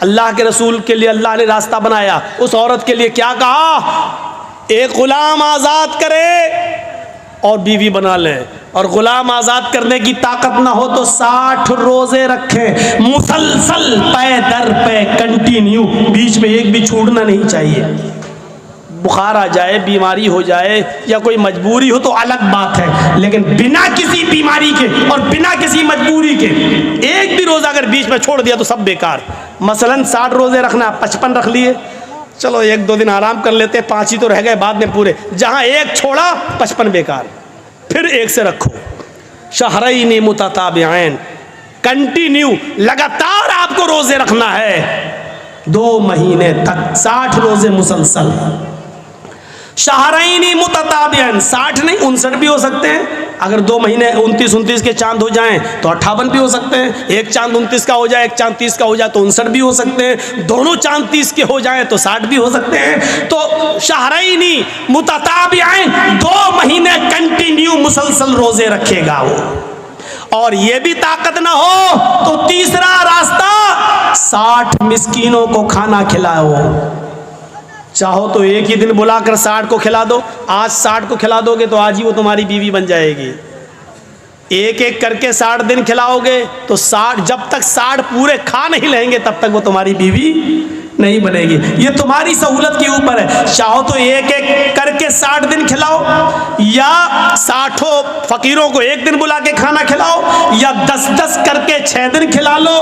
A: अल्लाह के रसूल के लिए अल्लाह ने रास्ता बनाया। उस औरत के लिए क्या कहा, एक ग़ुलाम आज़ाद करे और बीवी बना ले। और ग़ुलाम आज़ाद करने की ताकत ना हो तो 60 रोज़े रखे, मुसलसल पे दर पे कंटिन्यू, बीच में एक भी छूटना नहीं चाहिए। बुखार आ जाए, बीमारी हो जाए या कोई मजबूरी हो तो अलग बात है, लेकिन बिना किसी बीमारी के और बिना किसी मजबूरी के एक भी रोज़ा अगर बीच में छोड़ दिया तो सब बेकार। मसलन 60 रोज़े रखना, 55 रख लिए, चलो 1-2 दिन आराम कर लेते, 5 ही तो रह गए बाद में पूरे। जहाँ एक छोड़ा 55 बेकार, फिर एक से रखो। शहरैन मुतताबिऐन, कंटिन्यू लगातार आपको रोज़े रखना है 2 महीने तक, 60 रोज़े मुसलसल। शहरैनी मुतताबियन, 60 नहीं 59 भी हो सकते हैं। अगर 2 महीने 29 के चांद हो जाएं तो 58 भी हो सकते हैं। एक चांद 29 का हो जाए, एक चांद 30 का हो जाए तो 59 भी हो सकते हैं। दोनों चांद 30 के हो जाएं तो 60 भी हो सकते हैं। तो शहरैनी मुतताबियन, 2 महीने कंटिन्यू मुसलसल रोजे रखेगा वो। और ये भी ताकत ना हो तो तीसरा रास्ता, 60 मिस्कीनों को खाना खिलाओ। चाहो तो एक ही दिन बुलाकर 60 को खिला दो। आज 60 को खिला दोगे तो आज ही वो तुम्हारी बीवी बन जाएगी। एक एक करके 60 दिन खिलाओगे तो 60, जब तक 60 पूरे खा नहीं लेंगे तब तक वो तुम्हारी बीवी नहीं बनेगी। ये तुम्हारी सहूलत के ऊपर है। चाहो तो एक एक करके 60 दिन खिलाओ, या 60 फकीरों को एक दिन बुला के खाना खिलाओ, या 10-10 करके 6 दिन खिला लो।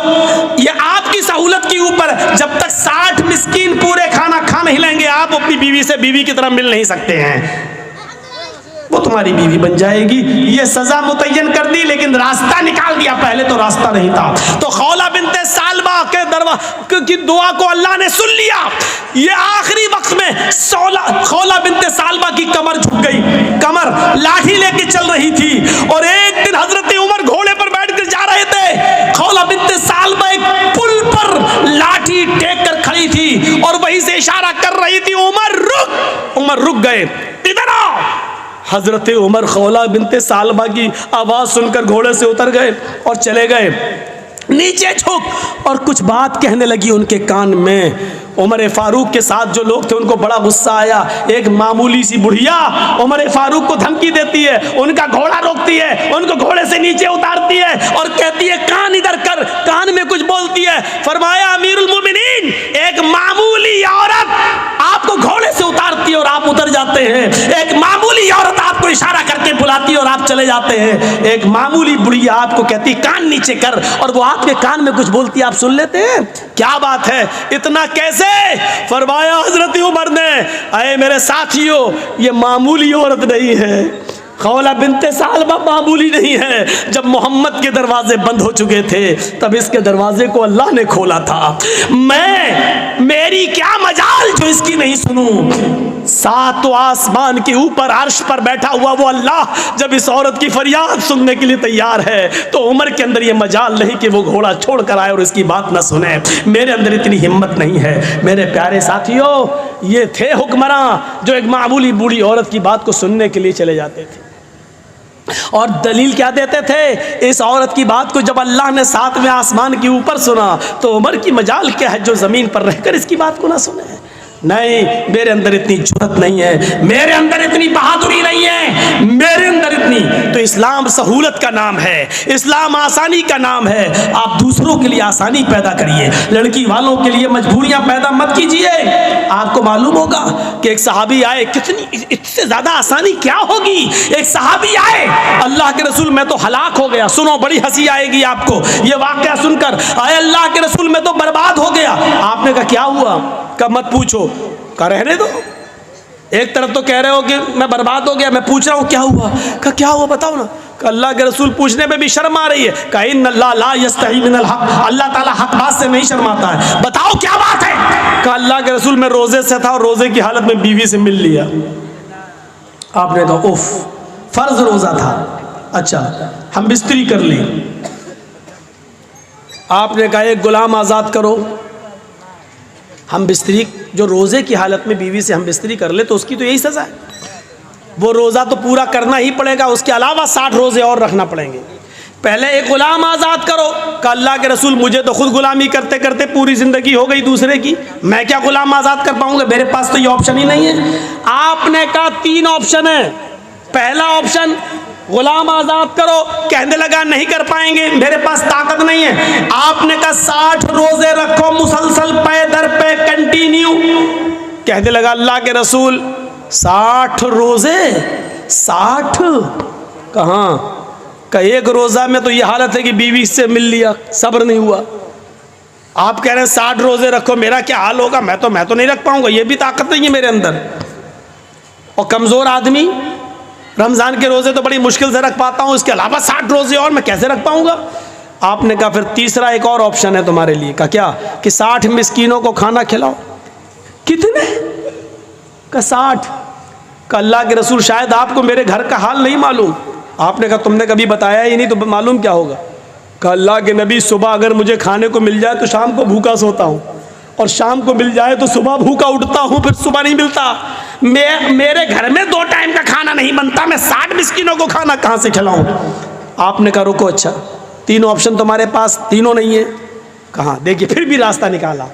A: ये आपकी सहूलत के ऊपर। जब तक 60 मिस्कीन पूरे खाना खा नहीं लेंगे आप अपनी बीवी से बीवी की तरह मिल नहीं सकते हैं। वो तुम्हारी बीवी बन जाएगी। ये सजा मुतय्यन कर दी, लेकिन रास्ता निकाल दिया, पहले तो रास्ता नहीं था। तो खौला बिनते सालबा के की दुआ को अल्लाह ने सुन लिया। ये आखिरी वक्त में खौला बिनते सालबा की कमर झुक गई, कमर लाठी लेके चल रही थी। और एक दिन हजरत उमर घोड़े पर बैठकर जा रहे थे, खौला बिनते सालबा एक पुल पर लाठी टेक कर खड़ी थी और वहीं से इशारा कर रही थी, उमर रुक। उमर रुक गए, इधर आओ। हजरत उमर खौला बिनते सालबा की आवाज़ सुनकर घोड़े से उतर गए और चले गए नीचे झुक, और कुछ बात कहने लगी उनके कान में। उमर फारूक के साथ जो लोग थे उनको बड़ा गुस्सा आया। एक मामूली सी बुढ़िया उमर फारूक को धमकी देती है, उनका घोड़ा रोकती है, उनको घोड़े से नीचे उतारती है और कहती है कान इधर कर। कान में कुछ बोलती है। फरमाया अमीरुल मोमिनीन, एक मामूली औरत आपको घोड़े से उतारती है और आप उतर जाते हैं। एक मामूली औरत आपको इशारा करके बुलाती है और आप चले जाते हैं। एक मामूली बुढ़िया आपको कहती कान नीचे कर, और वो आपके कान में कुछ बोलती है, आप सुन लेते हैं। क्या बात है, इतना कैसे? फरमाया हजरत उमर ने, अरे मेरे साथियों, ये मामूली औरत नहीं है। खौला बिनते सालबा मामूली नहीं है। जब मोहम्मद के दरवाजे बंद हो चुके थे तब इसके दरवाजे को अल्लाह ने खोला था। मेरी क्या मजाल जो इसकी नहीं सुनूं। 7 आसमान के ऊपर अर्श पर बैठा हुआ वो अल्लाह जब इस औरत की फरियाद सुनने के लिए तैयार है तो उमर के अंदर ये मजाल नहीं कि वो घोड़ा छोड़ कर आए और इसकी बात न सुने। मेरे अंदर इतनी हिम्मत नहीं है। मेरे प्यारे साथियों, ये थे हुक्मरान जो एक मामूली बूढ़ी औरत की बात को सुनने के लिए चले जाते थे। और दलील क्या देते थे? इस औरत की बात को जब अल्लाह ने 7वें आसमान के ऊपर सुना तो उमर की मजाल क्या है जो ज़मीन पर रहकर इसकी बात को ना सुने। नहीं, मेरे अंदर इतनी जुर्रत नहीं है, मेरे अंदर इतनी बहादुरी नहीं है, मेरे अंदर इतनी, तो इस्लाम सहूलत का नाम है, इस्लाम आसानी का नाम है। आप दूसरों के लिए आसानी पैदा करिए, लड़की वालों के लिए मजबूरियां पैदा मत कीजिए। आपको मालूम होगा कि एक सहाबी आए, कितनी इससे ज़्यादा आसानी क्या होगी। एक सहाबी आए, अल्लाह के रसूल मैं तो हलाक हो गया। सुनो, बड़ी हंसी आएगी आपको ये वाक़या सुनकर। आए अल्लाह के रसूल मैं तो बर्बाद हो गया। आपने कहा क्या हुआ? कहा मत पूछो। कहा रहने दो। एक तरफ तो कह रहे हो कि मैं बर्बाद हो गया, मैं पूछ रहा हूँ क्या हुआ। कहा क्या हुआ बताओ ना। कहा अल्लाह के रसूल पूछने में भी शर्म आ रही है। कहा इन्नल्लाह ला यस्तही मिनल हक, अल्लाह ताला हक बात से नहीं शर्माता है, बताओ क्या बात है। कहा अल्लाह के रसूल मैं रोजे से था और रोजे की हालत में बीवी से मिल लिया। आपने कहा उफ, फर्ज रोजा था, अच्छा हम बिस्तरी कर ली। आपने कहा एक गुलाम आज़ाद करो। हम बिस्तरी, जो रोज़े की हालत में बीवी से हम बिस्तरी कर ले तो उसकी तो यही सज़ा है। वो रोज़ा तो पूरा करना ही पड़ेगा, उसके अलावा 60 रोज़े और रखना पड़ेंगे। पहले एक गुलाम आज़ाद करो। कहा अल्लाह के रसूल मुझे तो खुद गुलामी करते करते पूरी ज़िंदगी हो गई दूसरे की, मैं क्या गुलाम आज़ाद कर पाऊँगा, मेरे पास तो ये ऑप्शन ही नहीं है। आपने कहा 3 ऑप्शन है। पहला ऑप्शन गुलाम आज़ाद करो। कहने लगा नहीं कर पाएंगे, मेरे पास ताकत नहीं है। आपने कहा 60 रोज़े रखो मुसलसल पे दर पे कंटिन्यू। कहने लगा अल्लाह के रसूल 60 रोज़े, 60 कहाँ। का एक रोज़ा में तो ये हालत है कि बीवी से मिल लिया, सब्र नहीं हुआ। आप कह रहे हैं 60 रोज़े रखो, मेरा क्या हाल होगा, मैं तो नहीं रख पाऊंगा, ये भी ताकत नहीं है मेरे अंदर। और कमज़ोर आदमी रमज़ान के रोज़े तो बड़ी मुश्किल से रख पाता हूँ, इसके अलावा 60 रोज़े और मैं कैसे रख पाऊंगा। आपने कहा फिर तीसरा एक और ऑप्शन है तुम्हारे लिए। का क्या? कि 60 मिस्कीनों को खाना खिलाओ। कितने? का 60। का अल्लाह के रसूल शायद आपको मेरे घर का हाल नहीं मालूम। आपने कहा तुमने कभी बताया ही नहीं तो मालूम क्या होगा। कहा अल्लाह के नबी सुबह अगर मुझे खाने को मिल जाए तो शाम को भूखा सोता हूँ, और शाम को मिल जाए तो सुबह भूखा उठता हूँ, फिर सुबह नहीं मिलता। मेरे घर में 2 टाइम का खाना नहीं बनता, मैं 60 मिस्किनों को खाना कहाँ से खिलाऊं। आपने कहा रुको, अच्छा 3 ऑप्शन तुम्हारे पास, तीनों नहीं है। कहाँ? देखिए फिर भी रास्ता निकाला।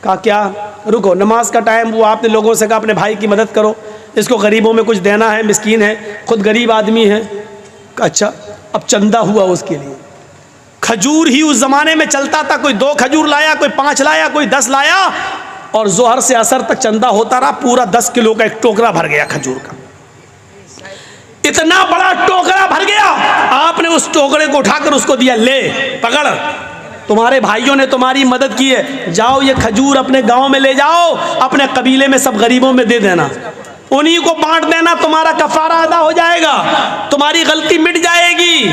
A: कहा क्या? रुको, नमाज का टाइम, वो आपने लोगों से कहा अपने भाई की मदद करो, इसको गरीबों में कुछ देना है, मिस्कीन है, खुद गरीब आदमी है। अच्छा अब चंदा हुआ उसके लिए। खजूर ही उस ज़माने में चलता था, कोई 2 खजूर लाया, कोई 5 लाया, कोई 10 लाया, और जोहर से असर तक चंदा होता रहा। पूरा 10 किलो का एक टोकरा भर गया खजूर का, इतना बड़ा टोकरा भर गया। आपने उस टोकरे को उठाकर उसको दिया, ले पकड़, तुम्हारे भाइयों ने तुम्हारी मदद की है, जाओ ये खजूर अपने गांव में ले जाओ, अपने कबीले में सब गरीबों में दे देना, उन्हीं को बांट देना, तुम्हारा कफारा अदा हो जाएगा, तुम्हारी गलती मिट जाएगी,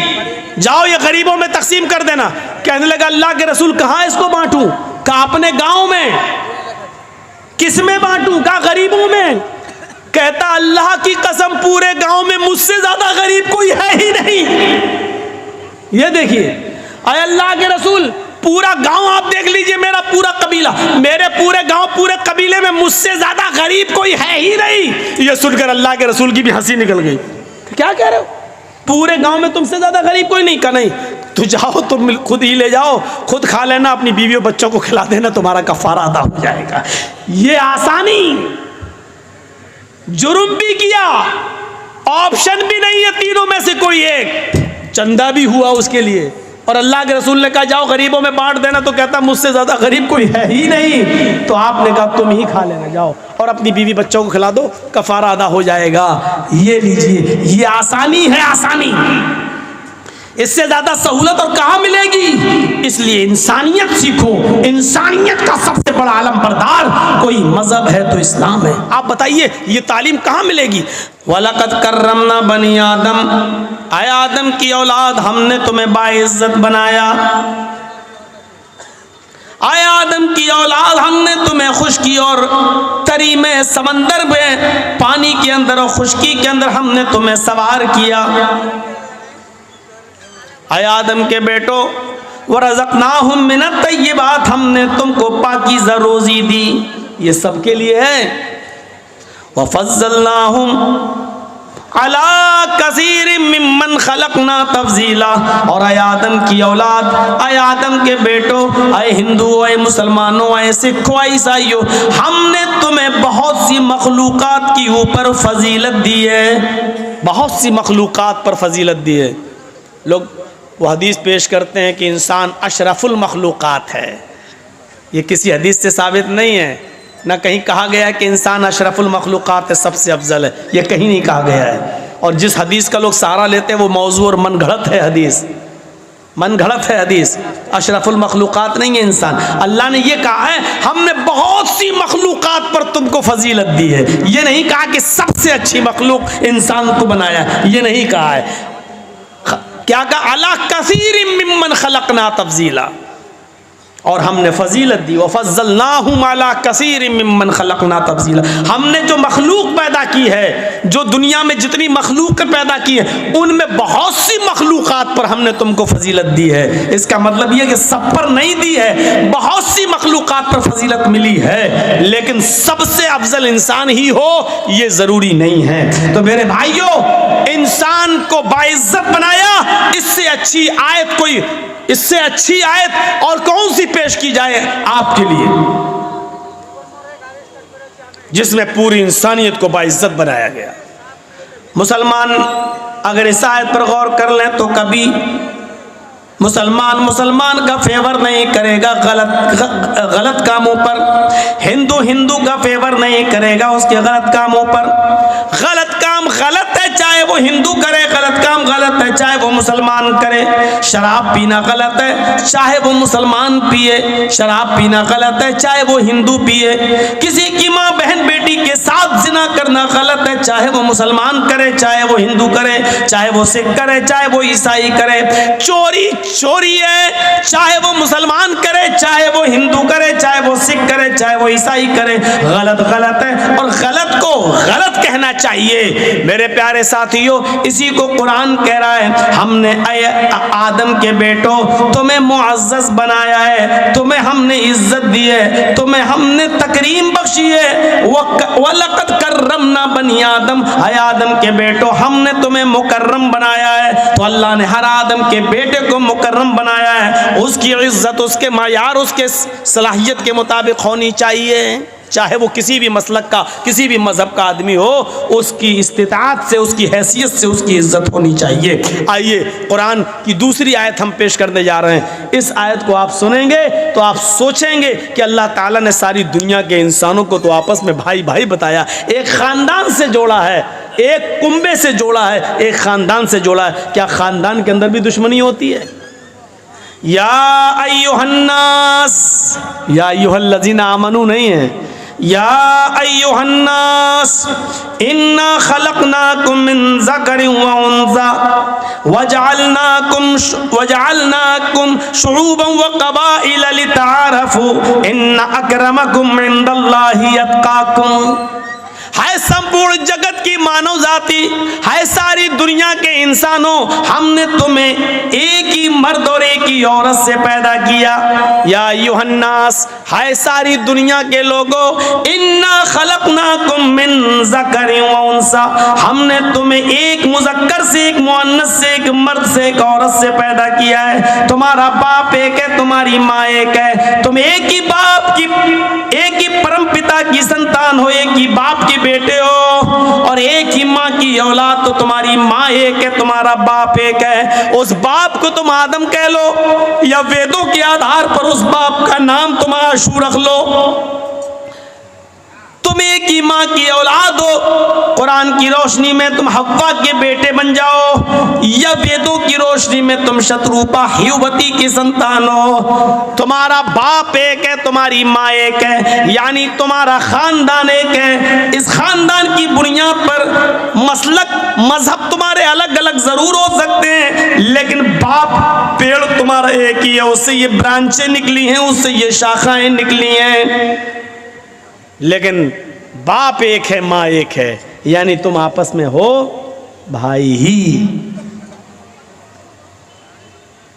A: जाओ ये गरीबों में तकसीम कर देना। कहने लगा अल्लाह के रसूल कहाँ इसको बांटूं? कहा अपने गांव में। किस में बांटूं? कहा गरीबों में। कहता अल्लाह की कसम पूरे गांव में मुझसे ज्यादा गरीब कोई है ही नहीं। ये देखिए, अरे अल्लाह के रसूल पूरा गांव आप देख लीजिए, मेरा पूरा कबीला, मेरे पूरे गांव पूरे कबीले में मुझसे ज्यादा गरीब कोई है ही नहीं। ये सुनकर अल्लाह के रसूल की भी हंसी निकल गई। क्या कह रहे हो? पूरे गांव में तुमसे ज्यादा गरीब कोई नहीं? का नहीं, तो जाओ तुम खुद ही ले जाओ, खुद खा लेना, अपनी बीवियों बच्चों को खिला देना, तुम्हारा कफारा अदा हो जाएगा। ये आसानी। जुर्म भी किया, ऑप्शन भी नहीं है तीनों में से कोई एक, चंदा भी हुआ उसके लिए, और अल्लाह के रसूल ने कहा जाओ गरीबों में बांट देना, तो कहता मुझसे ज़्यादा गरीब कोई है ही नहीं। तो आपने कहा तुम ही खा लेना, जाओ और अपनी बीवी बच्चों को खिला दो, कफारा अदा हो जाएगा। ये लीजिए, ये आसानी है, आसानी। इससे ज़्यादा सहूलत और कहाँ मिलेगी? इसलिए इंसानियत सीखो। इंसानियत का सबसे बड़ा आलम बरदार कोई मज़हब है तो इस्लाम है। आप बताइए ये तालीम कहाँ मिलेगी? वलक़द कर्रमना बनी आदम, आए आदम की औलाद हमने तुम्हें बाइज्जत बनाया, आए आदम की औलाद हमने तुम्हें खुश्की और तरी में, समंदर में, पानी के अंदर और खुश्की के अंदर हमने तुम्हें सवार किया। आए आदम के बेटो, वरज़क़नाहुम मिनत तय्यिबात, हमने तुमको पाकीज़ा रोज़ी दी। ये सबके लिए है। वफ़ज़्ज़लनाहुम अला कसीरिम मिम्मन खलक़ना तफ़ज़ीला, और आए आदम की औलाद, आए आदम के बेटो, आए हिंदू, आए मुसलमानों, आए सिखों, आए ईसाइयों, हमने तुम्हें बहुत सी मखलूक़ात की ऊपर फजीलत दी है। बहुत सी मखलूक़ात पर फजीलत दी है। लोग वो हदीस पेश करते हैं कि इंसान अशरफुल मखलूक़ात है। ये किसी हदीस से साबित नहीं है, ना कहीं कहा गया है कि इंसान अशरफुल मखलूक़ात है, सबसे अफजल है, ये कहीं नहीं कहा गया है। और जिस हदीस का लोग सहारा लेते हैं वो मौजू और मन घड़त है हदीस, मन घड़त है हदीस। अशरफुल मखलूक़ात नहीं है इंसान। अल्लाह ने ये कहा है हमने बहुत सी मखलूक़ात पर तुमको फजीलत दी है। ये नहीं कहा कि सबसे अच्छी मखलूक इंसान को बनाया, ये नहीं कहा है। क्या कहा? अला कसीरिम मिम्मन खलकना तफजीला, और हमने फजीलत दी। वफ़ज़्ज़लनाहुम अला कसीरिम मिम्मन खलकना तफजीला, हमने जो मखलूक पैदा की है, जो दुनिया में जितनी मखलूक पैदा की है, उनमें बहुत सी मखलूक़ात पर हमने तुमको फजीलत दी है। इसका मतलब ये कि सब पर नहीं दी है, बहुत सी मखलूक़ात पर फजीलत मिली है, लेकिन सबसे अफजल इंसान ही हो ये ज़रूरी नहीं है। तो मेरे भाइयों, इंसान को बाइज़्ज़त बनाया, इससे अच्छी आयत कोई, इससे अच्छी आयत और कौन सी पेश की जाए आपके लिए, जिसमें पूरी इंसानियत को बाइज्जत बनाया गया। मुसलमान अगर इस आयत पर गौर कर लें तो कभी मुसलमान का फेवर नहीं करेगा गलत कामों पर, हिंदू का फेवर नहीं करेगा उसके गलत कामों पर। गलत काम गलत है चाहे वो हिंदू करे, गलत काम गलत है चाहे वो मुसलमान करे। शराब पीना गलत है चाहे वो मुसलमान पिए, शराब पीना गलत है चाहे वो हिंदू पिए। किसी की माँ बहन बेटी के साथ जिना करना गलत है चाहे वो मुसलमान करे चाहे वो हिंदू करे, चाहे वो सिख करे चाहे वो ईसाई करे। चोरी है चाहे वो मुसलमान करे चाहे वो हिंदू करे चाहे वो सिख करे चाहे वो ईसाई करे, गलत है और गलत को गलत कहना चाहिए। मेरे प्यारे साथियों, इसी को कुरान कह रहा है, हमने आदम के बेटो तुम्हें मुअज़्ज़ज़ बनाया है, तुम्हें हमने इज्जत दी है, तुम्हें हमने तकरीम बख्शी है। वलक़द कर्रमना बनी आदम, है आदम के बेटो हमने तुम्हें मुकर्रम बनाया है। तो अल्लाह ने हर आदम के बेटे को मुकर्रम बनाया है, उसकी इज्जत उसके मायार उसके सलाहियत के मुताबिक होनी चाहिए। चाहे वो किसी भी मसलक का किसी भी मजहब का आदमी हो, उसकी इस्तिताअत से उसकी हैसियत से उसकी इज्जत होनी चाहिए। आइए कुरान की दूसरी आयत हम पेश करने जा रहे हैं। इस आयत को आप सुनेंगे तो आप सोचेंगे कि अल्लाह ताला ने सारी दुनिया के इंसानों को तो आपस में भाई भाई बताया, एक ख़ानदान से जोड़ा है, एक कुंबे से जोड़ा है, एक ख़ानदान से जोड़ा है। क्या ख़ानदान के अंदर भी दुश्मनी होती है? या अय्युहन्नास, या अय्युहल्लज़ीना आमनू नहीं है, या अय्युहन्नास इन्ना खलक़नाकुम मिन ज़करिन व उन्सा वजअलनाकुम शुऊबन व क़बाइल लितआरफ़ू इन्न अक्रमकुम इंदल्लाहि अत्क़ाकुम। है संपूर्ण जगत की मानव जाति, है सारी दुनिया के इंसानों, हमने तुम्हें एक ही मर्द और एक ही औरत से पैदा किया। या अय्युहन्नास, है सारी दुनिया के लोगों, इन्ना खलक़नाकुम मिन ज़करिन व उन्सा, हमने तुम्हें एक मुज़क्कर से, एक मुअन्नस से, एक मर्द से, एक औरत से पैदा किया है। तुम्हारा बाप एक है, तुम्हारी माँ एक है, तुम एक ही बाप की, एक ही परम पिता की संतान हो, एक ही बाप की बेटे हो, और एक ही माँ की औलाद। तो तुम्हारी माँ एक है, तुम्हारा बाप एक है। उस बाप को तुम आदम कह लो या वेदों के आधार पर उस बाप का नाम तुम आशू रख लो, तुम एक ही माँ की औलाद हो। कुरान की रोशनी में तुम हव्वा के बेटे बन जाओ, या वेदों की रोशनी में तुम शत्रुपा हिवती की संतान हो। तुम्हारा बाप एक है, तुम्हारी माँ एक है, यानी तुम्हारा खानदान एक है। इस खानदान की बुनियाद पर मसलक मजहब तुम्हारे अलग अलग जरूर हो सकते हैं, लेकिन बाप पेड़ तुम्हारा एक ही है, उससे ये ब्रांचें निकली हैं, उससे ये शाखाएं निकली हैं, लेकिन बाप एक है, माँ एक है, यानी तुम आपस में हो भाई ही।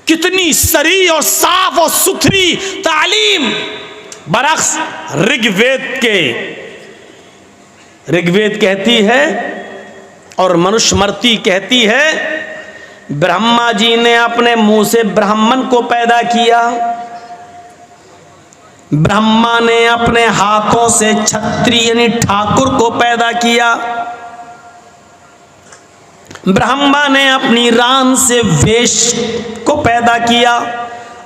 A: कितनी सरी और साफ और सुथरी तालीम बरक्स ऋग्वेद कहती है और मनुस्मृति कहती है, ब्रह्मा जी ने अपने मुंह से ब्राह्मण को पैदा किया, ब्रह्मा ने अपने हाथों से क्षत्रिय यानी ठाकुर को पैदा किया, ब्रह्मा ने अपनी रान से वेश को पैदा किया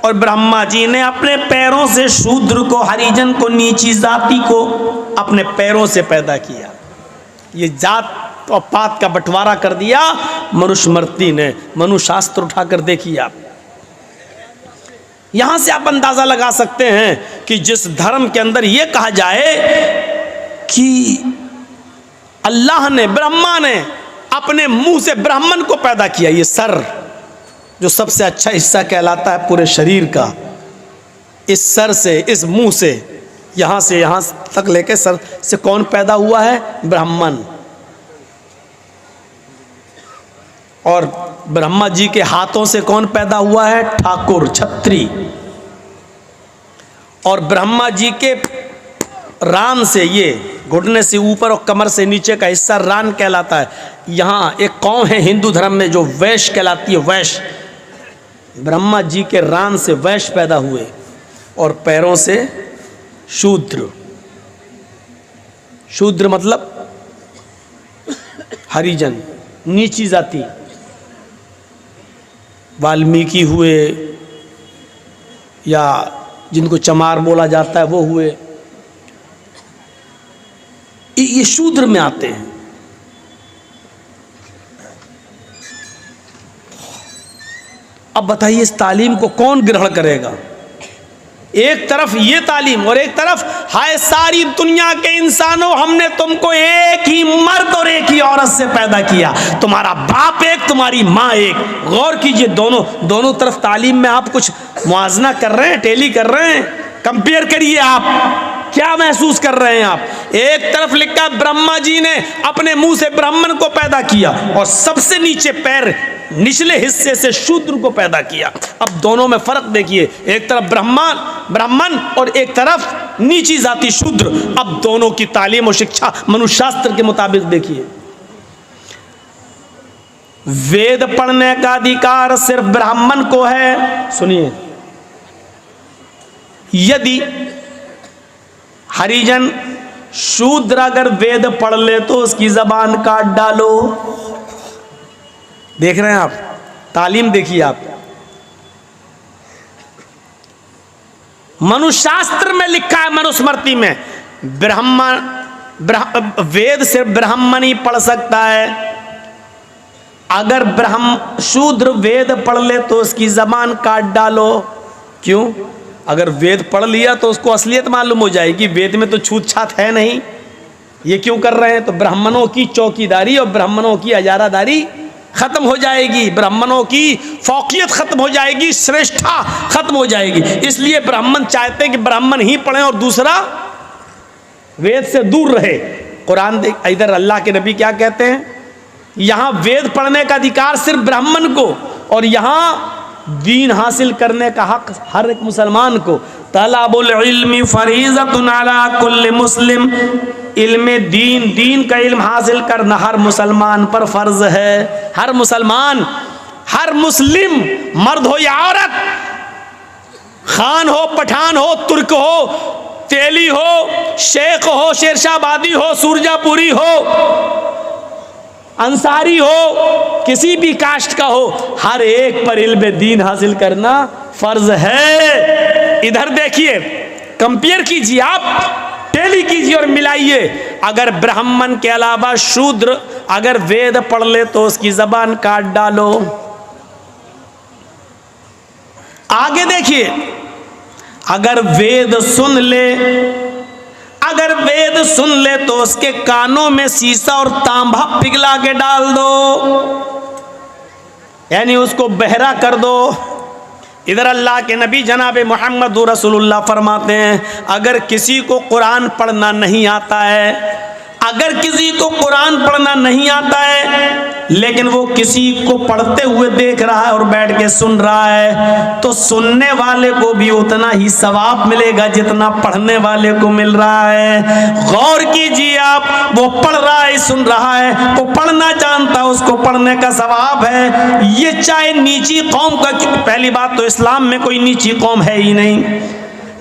A: और ब्रह्मा जी ने अपने पैरों से शूद्र को, हरिजन को, नीची जाति को अपने पैरों से पैदा किया। ये जात और पात का बंटवारा कर दिया मनुस्मृति ने। मनुशास्त्र उठाकर देखिए आप, यहां से आप अंदाजा लगा सकते हैं कि जिस धर्म के अंदर यह कहा जाए कि अल्लाह ने, ब्रह्मा ने अपने मुंह से ब्राह्मण को पैदा किया, ये सर जो सबसे अच्छा हिस्सा कहलाता है पूरे शरीर का, इस सर से, इस मुंह से, यहां से यहां तक लेके सर से कौन पैदा हुआ है? ब्राह्मण। और ब्रह्मा जी के हाथों से कौन पैदा हुआ है? ठाकुर, छत्री। और ब्रह्मा जी के रान से, ये घुटने से ऊपर और कमर से नीचे का हिस्सा रान कहलाता है। यहाँ एक कौम है हिंदू धर्म में जो वैश्य कहलाती है, वैश्य। ब्रह्मा जी के रान से वैश्य पैदा हुए और पैरों से शूद्र। शूद्र मतलब हरिजन, नीची जाति। वाल्मीकि हुए या जिनको चमार बोला जाता है वो हुए, ये शूद्र में आते हैं। अब बताइए इस तालीम को कौन ग्रहण करेगा? एक तरफ ये तालीम और एक तरफ हाय सारी दुनिया के इंसानों, हमने तुमको एक ही मर्द और एक ही औरत से पैदा किया, तुम्हारा बाप एक, तुम्हारी माँ एक। गौर कीजिए, दोनों तरफ तालीम में आप कुछ मुआजना कर रहे हैं, टेली कर रहे हैं। कंपेयर करिए, आप क्या महसूस कर रहे हैं? आप एक तरफ लिखा ब्रह्मा जी ने अपने मुंह से ब्राह्मण को पैदा किया और सबसे नीचे पैर, निचले हिस्से से शूद्र को पैदा किया। अब दोनों में फर्क देखिए, एक तरफ ब्राह्मण और एक तरफ नीची जाति शूद्र। अब दोनों की तालीम और शिक्षा मनुशास्त्र के मुताबिक देखिए। वेद पढ़ने का अधिकार सिर्फ ब्राह्मण को है। सुनिए, यदि हरिजन शूद्र अगर वेद पढ़ ले तो उसकी जबान काट डालो। देख रहे हैं आप, तालीम देखिए आप। मनुशास्त्र में लिखा है, मनुस्मृति में, वेद सिर्फ ब्राह्मण ही पढ़ सकता है। अगर शूद्र वेद पढ़ ले तो उसकी जबान काट डालो। क्यों? अगर वेद पढ़ लिया तो उसको असलियत मालूम हो जाएगी, वेद में तो छूत छात है नहीं। ये क्यों कर रहे हैं? तो ब्राह्मणों की चौकीदारी और ब्राह्मणों की हजारादारी खत्म हो जाएगी, ब्राह्मणों की फौकियत खत्म हो जाएगी, श्रेष्ठता खत्म हो जाएगी। इसलिए ब्राह्मण चाहते हैं कि ब्राह्मण ही पढ़ें और दूसरा वेद से दूर रहे। कुरान देख, इधर अल्लाह के नबी क्या कहते हैं? यहां वेद पढ़ने का अधिकार सिर्फ ब्राह्मण को, और यहां दीन हासिल करने का हक हर एक मुसलमान को। तलबुल इल्मी फरीज़तुन अला कुल्लि मुस्लिम। इल्म दीन का इल्म हासिल करना हर मुसलमान पर फर्ज है। हर मुसलमान, हर मुस्लिम, मर्द हो या औरत, खान हो, पठान हो, तुर्क हो, तेली हो, शेख हो, शेरशाहबादी हो, सूरजापुरी हो, अंसारी हो, किसी भी कास्ट का हो, हर एक पर इल्म दीन हासिल करना फर्ज है। इधर देखिए, कंपेयर कीजिए, आप टेली कीजिए और मिलाइए। अगर ब्राह्मण के अलावा शूद्र अगर वेद पढ़ ले तो उसकी जबान काट डालो। आगे देखिए, अगर वेद सुन ले तो उसके कानों में शीशा और तांबा पिघला के डाल दो, यानी उसको बहरा कर दो। इधर अल्लाह के नबी जनाब मोहम्मद रसूलुल्लाह फरमाते हैं, अगर किसी को कुरान पढ़ना नहीं आता है, अगर किसी को कुरान पढ़ना नहीं आता है लेकिन वो किसी को पढ़ते हुए देख रहा है और बैठ के सुन रहा है, तो सुनने वाले को भी उतना ही सवाब मिलेगा जितना पढ़ने वाले को मिल रहा है। गौर कीजिए आप, वो पढ़ रहा है, सुन रहा है, वो पढ़ना जानता है, उसको पढ़ने का सवाब है। ये चाहे नीची कौम का, पहली बात तो इस्लाम में कोई नीची कौम है ही नहीं।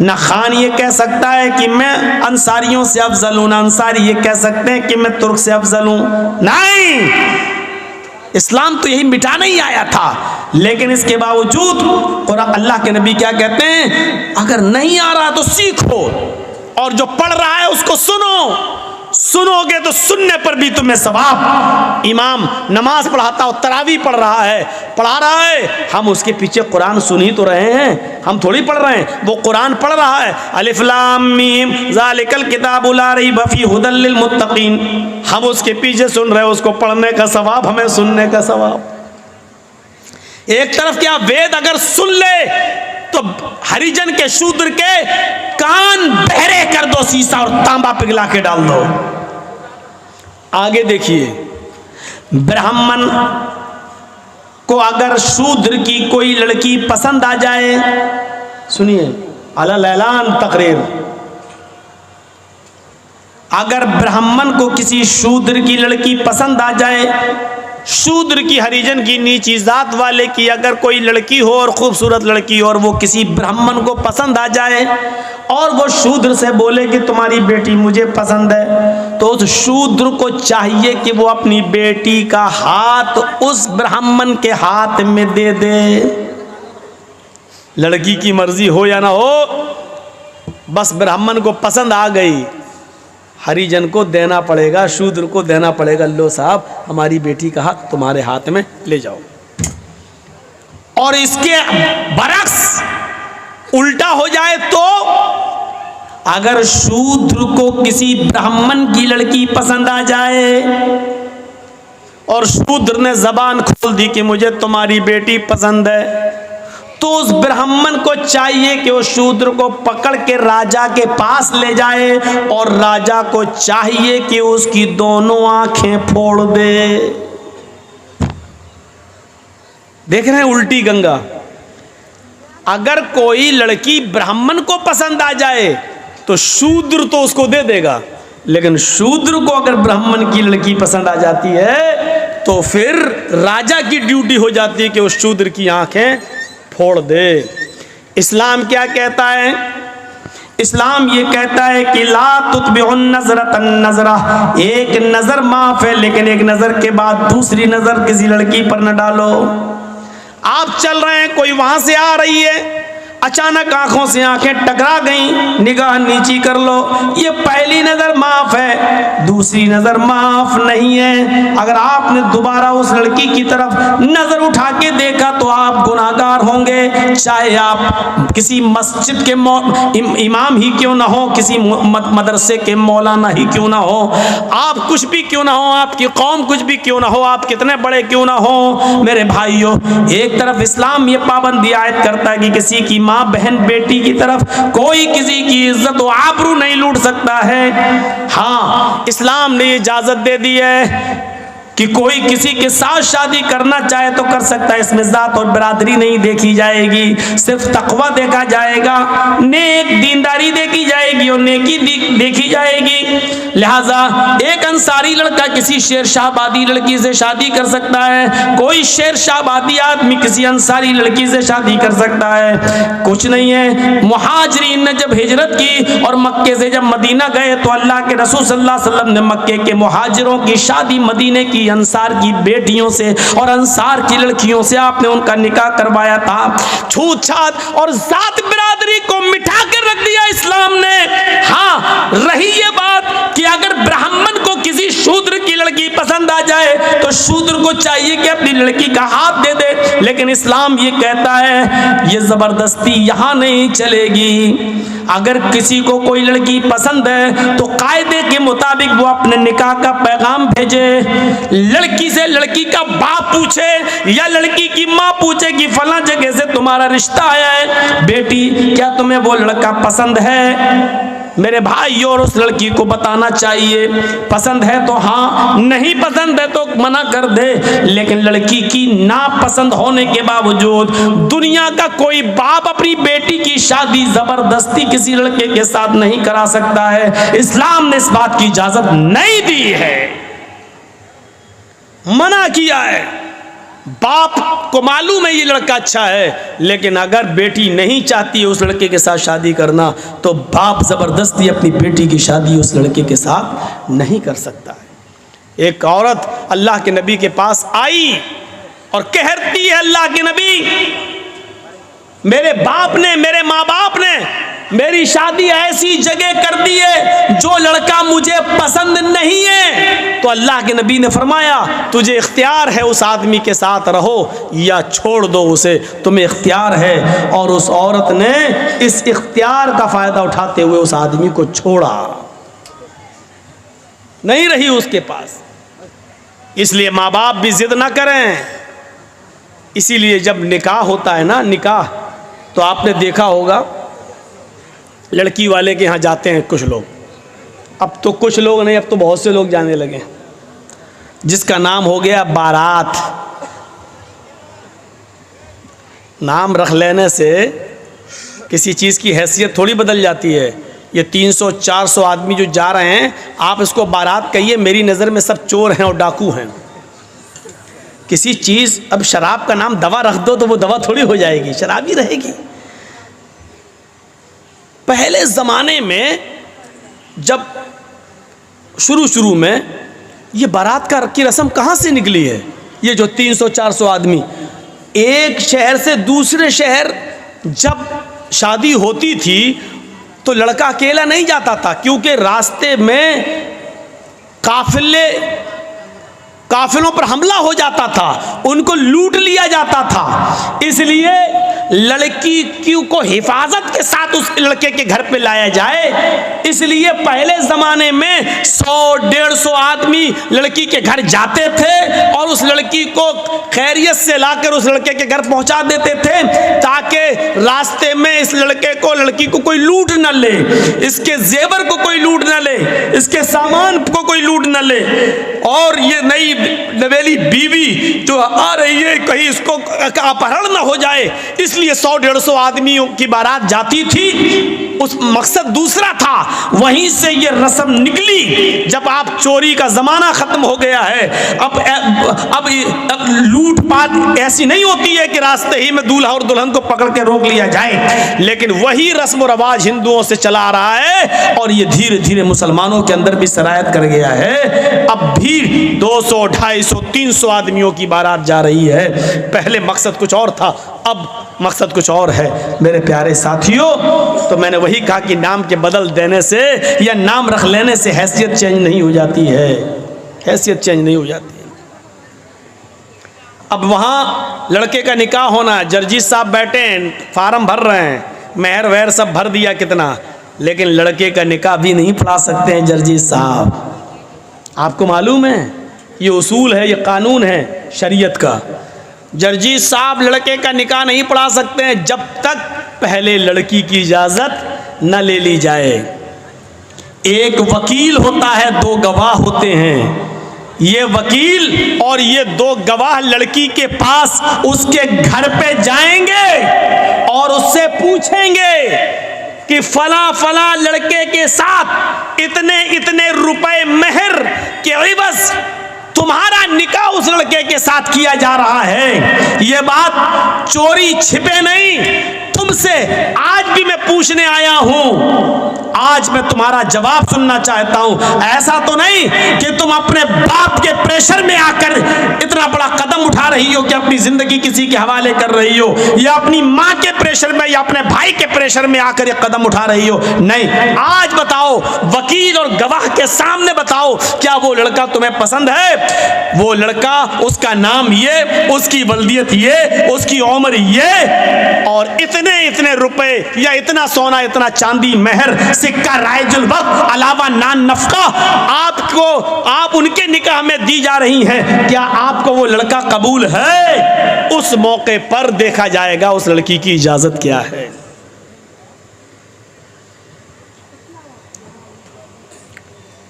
A: ना खान ये कह सकता है कि मैं अंसारियों से अफजल हूं, ना अंसारी ये कह सकते हैं कि मैं तुर्क से अफजल हूं। नहीं, इस्लाम तो यही मिटाना ही आया था, लेकिन इसके बावजूद कुरान, अल्लाह के नबी क्या कहते हैं, अगर नहीं आ रहा तो सीखो, और जो पढ़ रहा है उसको सुनो, सुनोगे तो सुनने पर भी तुम्हें सवाब। इमाम नमाज पढ़ाता हो, तरावी पढ़ रहा है, पढ़ा रहा है, हम उसके पीछे कुरान सुन ही तो रहे हैं, हम थोड़ी पढ़ रहे हैं, वो कुरान पढ़ रहा है। अलिफ लाम मीम ज़ालिकल किताबु ला रैब फीहि हुदल लिल मुत्तकीन, हम उसके पीछे सुन रहे हैं, उसको पढ़ने का सवाब, हमें सुनने का सवाब। एक तरफ क्या, वेद अगर सुन ले तो हरिजन के शूद्र के कान बहरे कर दो, शीशा और तांबा पिघला के डाल दो। आगे देखिए, ब्राह्मण को अगर शूद्र की कोई लड़की पसंद आ जाए, सुनिए अलल ऐलान तकरीर, अगर ब्राह्मण को किसी शूद्र की लड़की पसंद आ जाए, शूद्र की, हरिजन की, नीची जात वाले की अगर कोई लड़की हो और खूबसूरत लड़की हो, और वो किसी ब्राह्मण को पसंद आ जाए और वो शूद्र से बोले कि तुम्हारी बेटी मुझे पसंद है, तो उस शूद्र को चाहिए कि वो अपनी बेटी का हाथ उस ब्राह्मण के हाथ में दे दे। लड़की की मर्जी हो या ना हो, बस ब्राह्मण को पसंद आ गई, हरिजन को देना पड़ेगा, शूद्र को देना पड़ेगा, लो साहब हमारी बेटी का हाथ तुम्हारे हाथ में ले जाओ। और इसके बरक्स उल्टा हो जाए तो, अगर शूद्र को किसी ब्राह्मण की लड़की पसंद आ जाए और शूद्र ने जबान खोल दी कि मुझे तुम्हारी बेटी पसंद है, तो उस ब्राह्मण को चाहिए कि वो शूद्र को पकड़ के राजा के पास ले जाए, और राजा को चाहिए कि उसकी दोनों आंखें फोड़ दे। देख रहे हैं उल्टी गंगा। अगर कोई लड़की ब्राह्मण को पसंद आ जाए तो शूद्र तो उसको दे देगा, लेकिन शूद्र को अगर ब्राह्मण की लड़की पसंद आ जाती है तो फिर राजा की ड्यूटी हो जाती है कि उस शूद्र की आंखें फोड़ दे। इस्लाम क्या कहता है? इस्लाम ये कहता है कि ला तुतबिउन नज़रतन नज़रा, एक नज़र माफ है, लेकिन एक नज़र के बाद दूसरी नज़र किसी लड़की पर न डालो। आप चल रहे हैं, कोई वहां से आ रही है, अचानक आंखों से आंखें टकरा गईं, निगाह नीची कर लो, ये पहली नजर माफ है, दूसरी नजर माफ नहीं है। अगर आपने दोबारा उस लड़की की तरफ नजर उठा के देखा तो आप गुनाहगार होंगे, चाहे आप किसी मस्जिद के इमाम ही क्यों ना हो, किसी मदरसे के मौलाना ही क्यों ना हो, आप कुछ भी क्यों ना हो, आपकी कौम कुछ भी क्यों ना हो, आप कितने बड़े क्यों ना हो। मेरे भाइयों, एक तरफ इस्लाम ये पाबंदी आयत करता है कि किसी की माँ बहन बेटी की तरफ कोई किसी की इज्जत व आबरू नहीं लूट सकता है। हाँ, इस्लाम ने इजाजत दे दी है कि कोई किसी के साथ शादी करना चाहे तो कर सकता है, इसमें जात और बिरादरी नहीं देखी जाएगी, सिर्फ तकवा देखा जाएगा, नेक दीनदारी देखी जाएगी और नेकी देखी जाएगी। लिहाजा एक अंसारी लड़का किसी शेरशाहबादी लड़की से शादी कर सकता है, कोई शेरशाहबादी आदमी किसी अंसारी लड़की से शादी कर सकता है, कुछ नहीं है। मुहाजिरीन ने जब हिजरत की और मक्के से जब मदीना गए तो अल्लाह के रसूल सल्लल्लाहु अलैहि वसल्लम ने मक्के के मुहाजिरों की शादी मदीने की अंसार की बेटियों से और अंसार की लड़कियों से आपने उनका निकाह करवाया था। छूत छात और जात बिरादरी को मिटा कर रख दिया इस्लाम ने। हाँ, रही ये बात कि अगर ब्राह्मण को किसी शूद्र की लड़की पसंद आ जाए तो शूद्र को चाहिए कि अपनी लड़की का हाथ दे दे, लेकिन इस्लाम ये कहता है ये जबरदस्ती यहां नहीं चलेगी। अगर किसी को कोई लड़की पसंद है तो कायदे के मुताबिक वो अपने निकाह का पैगाम भेजे, लड़की से लड़की का बाप पूछे या लड़की की माँ पूछे कि फला जगह से तुम्हारा रिश्ता आया है, बेटी क्या तुम्हें वो लड़का पसंद है? मेरे भाई और उस लड़की को बताना चाहिए, पसंद है तो हाँ, नहीं पसंद है तो मना कर दे। लेकिन लड़की की नापसंद होने के बावजूद दुनिया का कोई बाप अपनी बेटी की शादी जबरदस्ती किसी लड़के के साथ नहीं करा सकता है। इस्लाम ने इस बात की इजाजत नहीं दी है, मना किया है। बाप को मालूम है ये लड़का अच्छा है, लेकिन अगर बेटी नहीं चाहती है उस लड़के के साथ शादी करना तो बाप जबरदस्ती अपनी बेटी की शादी उस लड़के के साथ नहीं कर सकता है। एक औरत अल्लाह के नबी के पास आई और कहती है, अल्लाह के नबी, मेरे बाप ने, मेरे माँ बाप ने मेरी शादी ऐसी जगह कर दी है जो लड़का मुझे पसंद नहीं है। तो अल्लाह के नबी ने फरमाया, तुझे इख्तियार है उस आदमी के साथ रहो या छोड़ दो उसे, तुम्हें इख्तियार है। और उस औरत ने इस इख्तियार का फ़ायदा उठाते हुए उस आदमी को छोड़ा, नहीं रही उसके पास। इसलिए माँ बाप भी जिद ना करें। इसीलिए जब निकाह होता है ना, निकाह, तो आपने देखा होगा लड़की वाले के यहाँ जाते हैं कुछ लोग, अब तो कुछ लोग नहीं, अब तो बहुत से लोग जाने लगे, जिसका नाम हो गया बारात। नाम रख लेने से किसी चीज़ की हैसियत थोड़ी बदल जाती है। ये 300-400 आदमी जो जा रहे हैं, आप इसको बारात कहिए, मेरी नज़र में सब चोर हैं और डाकू हैं। किसी चीज़, अब शराब का नाम दवा रख दो तो वो दवा थोड़ी हो जाएगी, शराब ही रहेगी। पहले ज़माने में जब शुरू में ये बारात की रस्म कहाँ से निकली है? ये जो 300-400 आदमी एक शहर से दूसरे शहर जब शादी होती थी तो लड़का अकेला नहीं जाता था, क्योंकि रास्ते में काफिलों पर हमला हो जाता था, उनको लूट लिया जाता था। इसलिए लड़की को हिफाजत के साथ उस लड़के के घर पे लाया जाए, इसलिए पहले ज़माने में 100-150 आदमी लड़की के घर जाते थे और उस लड़की को खैरियत से लाकर उस लड़के के घर पहुंचा देते थे, ताकि रास्ते में इस लड़की को कोई लूट न ले, इसके जेवर को कोई लूट न ले, इसके सामान को कोई लूट न ले। और ये नई नवेली बीवी जो आ रही है, कहीं इसको अपहरण न हो जाए, इसलिए 100-150 आदमियों की बारात जाती थी। उस मकसद दूसरा था, वहीं से ये रस्म निकली। जब आप चोरी का ज़माना ख़त्म हो गया है, अब लूटपाट ऐसी नहीं होती है कि रास्ते ही में दूल्हा और दुल्हन को पकड़ के रोक लिया जाए, लेकिन वही रस्म और रवाज हिंदुओं से चला आ रहा है और ये धीरे धीरे मुसलमानों के अंदर भी सरायत कर गया है। अब भी 200, 250, 300 आदमियों की बारात जा रही है। पहले मकसद कुछ और था, अब मकसद कुछ और है। मेरे प्यारे साथियों, तो मैंने वही कहा कि नाम के बदल देने से या नाम रख लेने से हैसियत चेंज नहीं हो जाती है, हैसियत चेंज नहीं हो जाती है। अब वहाँ लड़के का निकाह होना है, जर्जी साहब बैठे हैं, फार्म भर रहे हैं, मेहर वहर सब भर दिया कितना, लेकिन लड़के का निकाह भी नहीं पढ़ा सकते हैं जर्जी साहब। आपको मालूम है, ये उसूल है, ये कानून है शरीयत का। जर्जी साहब लड़के का निकाह नहीं पढ़ा सकते हैं जब तक पहले लड़की की इजाज़त न ले ली जाए। एक वकील होता है, 2 गवाह होते हैं। ये वकील और ये 2 गवाह लड़की के पास उसके घर पे जाएंगे और उससे पूछेंगे कि फला फला लड़के के साथ इतने इतने रुपए मेहर के इवज़ तुम्हारा निकाह उस लड़के के साथ किया जा रहा है। ये बात चोरी छिपे नहीं, तुमसे आज भी मैं पूछने आया हूं, आज मैं तुम्हारा जवाब सुनना चाहता हूं। ऐसा तो नहीं कि तुम अपने बाप के प्रेशर में आकर इतना बड़ा कदम उठा रही हो कि अपनी जिंदगी किसी के हवाले कर रही हो, या अपनी माँ के प्रेशर में या अपने भाई के प्रेशर में आकर ये कदम उठा रही हो। नहीं, आज बताओ, वकील और गवाह के सामने बताओ, क्या वो लड़का तुम्हें पसंद है? वो लड़का, उसका नाम ये, उसकी वल्दियत ये, उसकी उम्र ये, और इतने इतने रुपए या इतना सोना, इतना चांदी, मेहर, सिक्का, राइजुल वक्त, अलावा नान नफका आपको, आप उनके निकाह में दी जा रही हैं। क्या आपको वो लड़का कबूल है? उस मौके पर देखा जाएगा उस लड़की की इजाजत क्या है।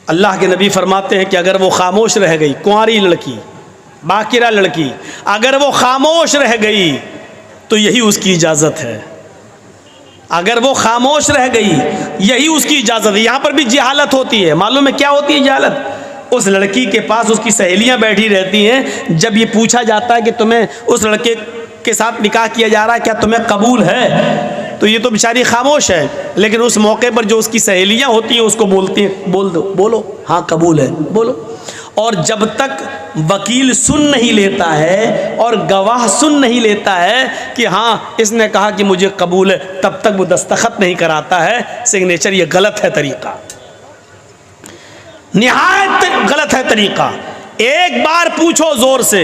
A: अल्लाह के नबी फरमाते हैं कि अगर वो खामोश रह गई, कुंवारी लड़की, बाकिरा लड़की, अगर वो खामोश रह गई तो यही उसकी इजाज़त है। अगर वो खामोश रह गई, यही उसकी इजाज़त है। यहाँ पर भी जहालत होती है। मालूम है क्या होती है जहालत? उस लड़की के पास उसकी सहेलियाँ बैठी रहती हैं। जब ये पूछा जाता है कि तुम्हें उस लड़के के साथ निकाह किया जा रहा है, क्या तुम्हें कबूल है, तो ये तो बेचारी खामोश है। लेकिन उस मौके पर जो उसकी सहेलियाँ होती हैं उसको बोलती हैं, बोल दो, बोलो, हाँ कबूल है, बोलो। और जब तक वकील सुन नहीं लेता है और गवाह सुन नहीं लेता है कि हाँ इसने कहा कि मुझे कबूल है, तब तक वो दस्तखत नहीं कराता है सिग्नेचर। ये गलत है तरीका, निहायत गलत है तरीका। एक बार पूछो जोर से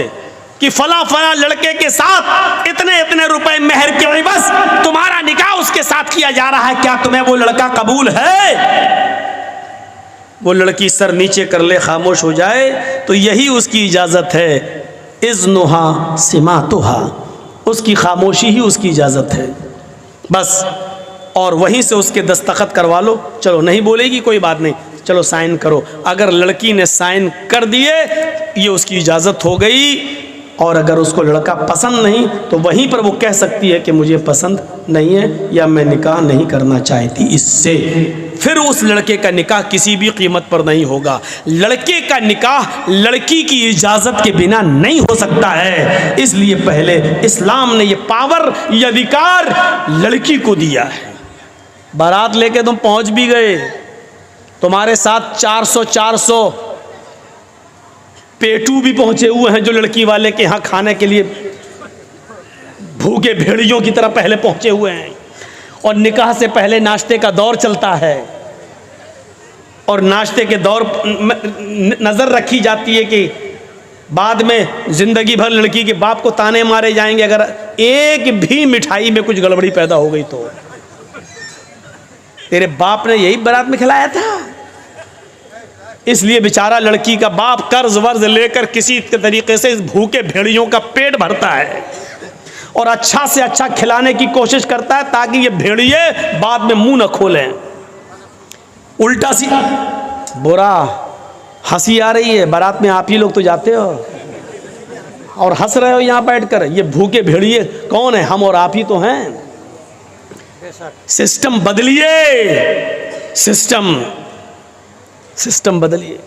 A: कि फला फला लड़के के साथ इतने इतने रुपए मेहर के एवज तुम्हारा निकाह उसके साथ किया जा रहा है, क्या तुम्हें वो लड़का कबूल है? वो लड़की सर नीचे कर ले, खामोश हो जाए, तो यही उसकी इजाज़त है। इज़्नुहा सिमातुहा, उसकी खामोशी ही उसकी इजाज़त है बस। और वहीं से उसके दस्तखत करवा लो। चलो नहीं बोलेगी कोई बात नहीं, चलो साइन करो। अगर लड़की ने साइन कर दिए ये उसकी इजाज़त हो गई। और अगर उसको लड़का पसंद नहीं तो वहीं पर वो कह सकती है कि मुझे पसंद नहीं है या मैं निकाह नहीं करना चाहती इससे। फिर उस लड़के का निकाह किसी भी कीमत पर नहीं होगा। लड़के का निकाह लड़की की इजाज़त के बिना नहीं हो सकता है। इसलिए पहले इस्लाम ने ये पावर, ये अधिकार लड़की को दिया है। बारात लेके तुम पहुंच भी गए, तुम्हारे साथ 400 पेटू भी पहुंचे हुए हैं जो लड़की वाले के यहाँ खाने के लिए भूखे भेड़ियों की तरह पहले पहुंचे हुए हैं। और निकाह से पहले नाश्ते का दौर चलता है और नाश्ते के दौर नज़र रखी जाती है कि बाद में ज़िंदगी भर लड़की के बाप को ताने मारे जाएंगे अगर एक भी मिठाई में कुछ गड़बड़ी पैदा हो गई तो। तेरे बाप ने यही बारात में खिलाया था। इसलिए बेचारा लड़की का बाप कर्ज वर्ज लेकर किसी तरीके से इस भूखे भेड़ियों का पेट भरता है और अच्छा से अच्छा खिलाने की कोशिश करता है ताकि ये भेड़िए बाद में मुंह न खोलें। उल्टा सी बुरा हंसी आ रही है, बारात में आप ही लोग तो जाते हो और हंस रहे हो यहाँ बैठकर। ये भूखे भेड़िए कौन है? हम और आप ही तो हैं। सिस्टम बदलिए, सिस्टम बदलिए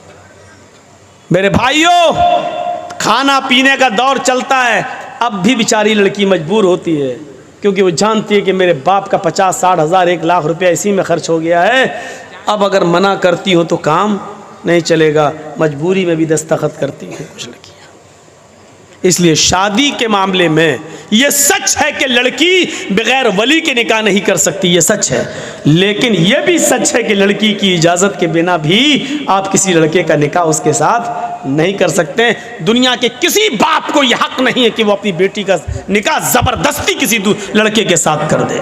A: मेरे भाइयों। खाना पीने का दौर चलता है, अब भी बेचारी लड़की मजबूर होती है क्योंकि वो जानती है कि मेरे बाप का 50-60 हज़ार 1 लाख रुपया इसी में खर्च हो गया है। अब अगर मना करती हो तो काम नहीं चलेगा, मजबूरी में भी दस्तखत करती हैं कुछ लड़कियाँ। इसलिए शादी के मामले में ये सच है कि लड़की बगैर वली के निकाह नहीं कर सकती, ये सच है। लेकिन ये भी सच है कि लड़की की इजाज़त के बिना भी आप किसी लड़के का निकाह उसके साथ नहीं कर सकते। दुनिया के किसी बाप को यह हक नहीं है कि वो अपनी बेटी का निकाह ज़बरदस्ती किसी लड़के के साथ कर दे।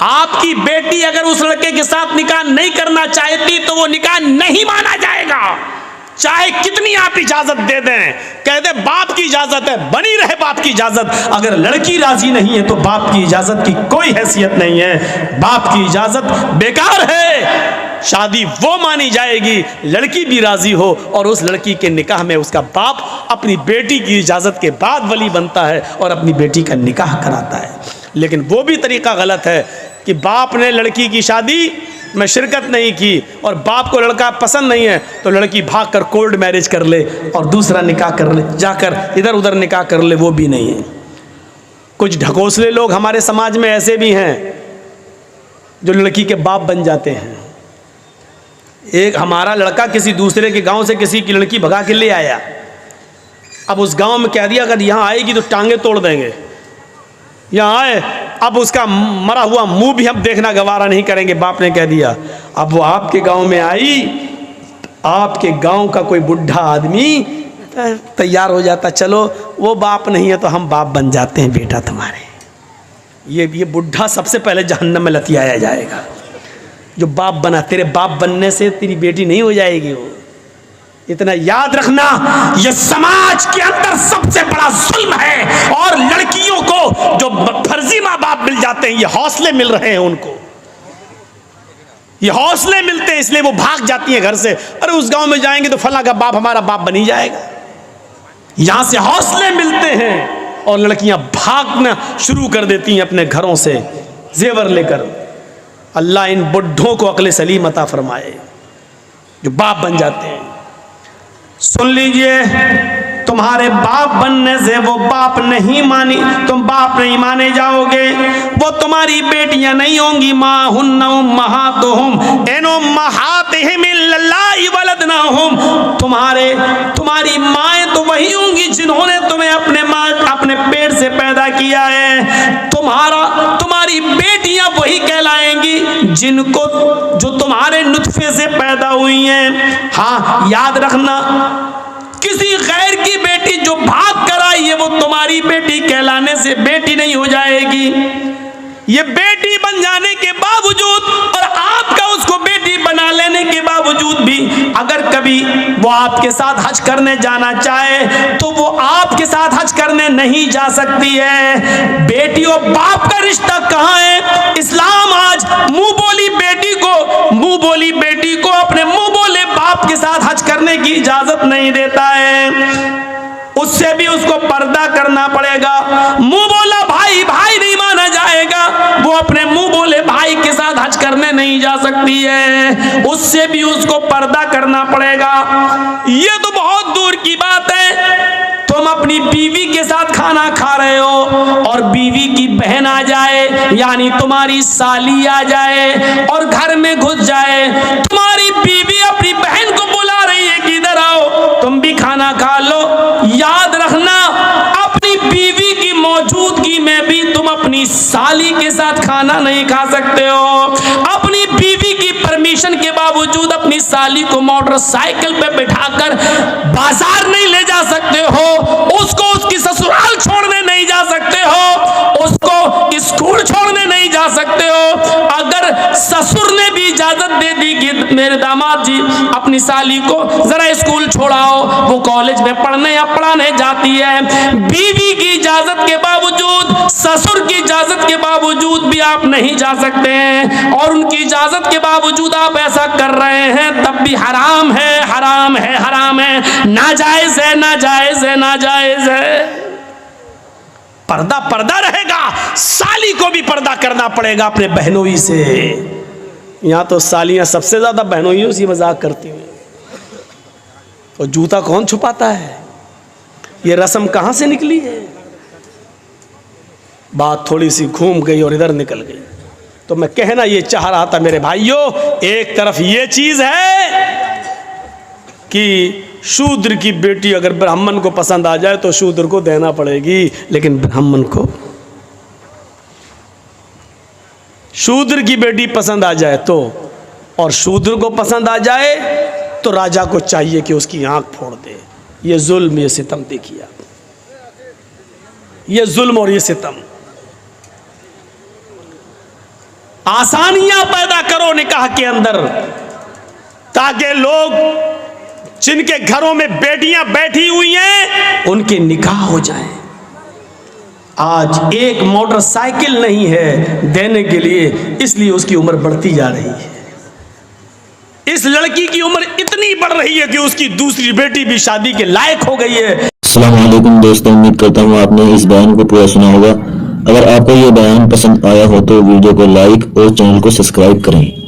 A: आपकी बेटी अगर उस लड़के के साथ निकाह नहीं करना चाहती तो वो निकाह नहीं माना जाएगा, चाहे कितनी आप इजाजत दे दें। कह दे बाप की इजाजत है, बनी रहे बाप की इजाजत। अगर लड़की राजी नहीं है तो बाप की इजाजत की कोई हैसियत नहीं है, बाप की इजाजत बेकार है। शादी वो मानी जाएगी लड़की भी राजी हो और उस लड़की के निकाह में उसका बाप अपनी बेटी की इजाजत के बाद वली बनता है और अपनी बेटी का निकाह कराता है। लेकिन वो भी तरीका गलत है कि बाप ने लड़की की शादी में शिरकत नहीं की और बाप को लड़का पसंद नहीं है तो लड़की भागकर कोर्ट मैरिज कर ले और दूसरा निकाह कर ले, जाकर इधर उधर निकाह कर ले, वो भी नहीं है। कुछ ढकोसले लोग हमारे समाज में ऐसे भी हैं जो लड़की के बाप बन जाते हैं। एक हमारा लड़का किसी दूसरे के गांव से किसी की लड़की भगा के ले आया। अब उस गांव में कह दिया अगर यहाँ आएगी तो टांगे तोड़ देंगे, यहाँ आए अब उसका मरा हुआ मुंह भी हम देखना गवारा नहीं करेंगे, बाप ने कह दिया। अब वो आपके गांव में आई, आपके गांव का कोई बुढ़ा आदमी तैयार हो जाता, चलो वो बाप नहीं है तो हम बाप बन जाते हैं बेटा तुम्हारे। ये बुढ़ा सबसे पहले जहन्नम में लतियाया जाएगा जो बाप बना। तेरे बाप बनने से तेरी बेटी नहीं हो जाएगी। वो इतना याद रखना, ये समाज के अंदर सबसे बड़ा जुल्म है। और लड़कियों को जो फर्जी माँ बाप मिल जाते हैं, ये हौसले मिल रहे हैं उनको, ये हौसले मिलते हैं इसलिए वो भाग जाती हैं घर से। अरे उस गांव में जाएंगे तो फला का बाप हमारा बाप बन ही जाएगा। यहां से हौसले मिलते हैं और लड़कियां भागना शुरू कर देती हैं अपने घरों से जेवर लेकर। अल्लाह इन बुढ़ों को अक्ल सलीम अता फरमाए जो बाप बन जाते हैं। सुन लीजिए, तुम्हारे बाप बनने से वो बाप नहीं मानी, तुम बाप नहीं माने जाओगे। वो तुम्हारी बेटियां नहीं होंगी। माँ हुन्ना उम्महातुहुम इन उम्महातिहिम अबवाइहिम इल्लल्लाहि वलदनाहुम, तुम्हारी माएँ तो वही होंगी जिन्होंने तुम्हें अपने पेट से पैदा किया है। तुम्हारी बेटियां वही कहलाएंगी जो तुम्हारे नुत्फे से पैदा हुई हैं। हाँ, याद रखना, किसी गैर की बेटी जो भाग कर आई है वो तुम्हारी बेटी कहलाने से बेटी नहीं हो जाएगी। ये बेटी बन जाने के बावजूद और आपका उसको बेटी बना लेने के बावजूद भी अगर कभी वो आपके साथ हज करने जाना चाहे तो वो आपके साथ हज करने नहीं जा सकती है। बेटी और बाप का रिश्ता कहाँ है? इस्लाम आज मुंह बोली बेटी को अपने मुंह बोले बाप के साथ हज करने की इजाजत नहीं देता है। उससे भी उसको पर्दा करना पड़ेगा। मुंह बोला भाई नहीं माना जाएगा, वो अपने मुंह बोले भाई के साथ हज करने नहीं जा सकती है, उससे भी उसको पर्दा करना पड़ेगा। ये तो बहुत दूर की बात है, तुम अपनी बीवी के साथ खाना खा रहे हो और बीवी की बहन आ जाए यानी तुम्हारी साली आ जाए और घर में घुस जाए, तुम्हारी बीवी अपनी बहन को बुला रही है कि इधर आओ तुम भी खाना खा लो। याद रखना, अपनी बीवी की मौजूदगी में भी तुम अपनी साली के साथ खाना नहीं खा सकते हो। अपनी बीवी की परमिशन के बावजूद अपनी साली को मोटरसाइकिल पे बिठाकर बाजार नहीं ले जा सकते हो, उसको उसकी ससुराल छोड़ने नहीं जा सकते हो, उसको स्कूल छोड़ने नहीं जा सकते हो। अगर ससुर ने भी इजाजत दे दी कि मेरे दामाद जी अपनी साली को जरा स्कूल छोड़ाओ, वो कॉलेज में पढ़ने या पढ़ाने जाती है, बीवी की इजाजत के बावजूद, ससुर की इजाजत के बावजूद भी आप नहीं जा सकते हैं और उनकी इजाजत के बावजूद आप ऐसा कर रहे हैं तब भी हराम है, हराम है, हराम है, नाजायज है, नाजायज है, नाजायज है। पर्दा रहेगा, साली को भी पर्दा करना पड़ेगा अपने बहनोई से। यहां तो सालियां सबसे ज्यादा बहनोइयों से मजाक करती हैं। तो जूता कौन छुपाता है? ये रस्म कहां से निकली है? बात थोड़ी सी घूम गई और इधर निकल गई। तो मैं कहना ये चाह रहा था मेरे भाइयों, एक तरफ ये चीज है कि शूद्र की बेटी अगर ब्राह्मण को पसंद आ जाए तो शूद्र को देना पड़ेगी, लेकिन ब्राह्मण को शूद्र की बेटी पसंद आ जाए तो, और शूद्र को पसंद आ जाए तो राजा को चाहिए कि उसकी आंख फोड़ दे। ये जुल्म, ये सितम देखिए आप, ये जुल्म और ये सितम। आसानियां पैदा करो निकाह के अंदर ताकि लोग जिनके घरों में बेटियां बैठी हुई हैं उनके निकाह हो जाए। आज एक मोटरसाइकिल नहीं है देने के लिए, इसलिए उसकी उम्र बढ़ती जा रही है। इस लड़की की उम्र इतनी बढ़ रही है कि उसकी दूसरी बेटी भी शादी के लायक हो गई है।
B: अस्सलाम वालेकुम दोस्तों, उम्मीद करता हूँ आपने इस बयान को पूरा सुना होगा। अगर आपको ये बयान पसंद आया हो तो वीडियो को लाइक और चैनल को सब्सक्राइब करें।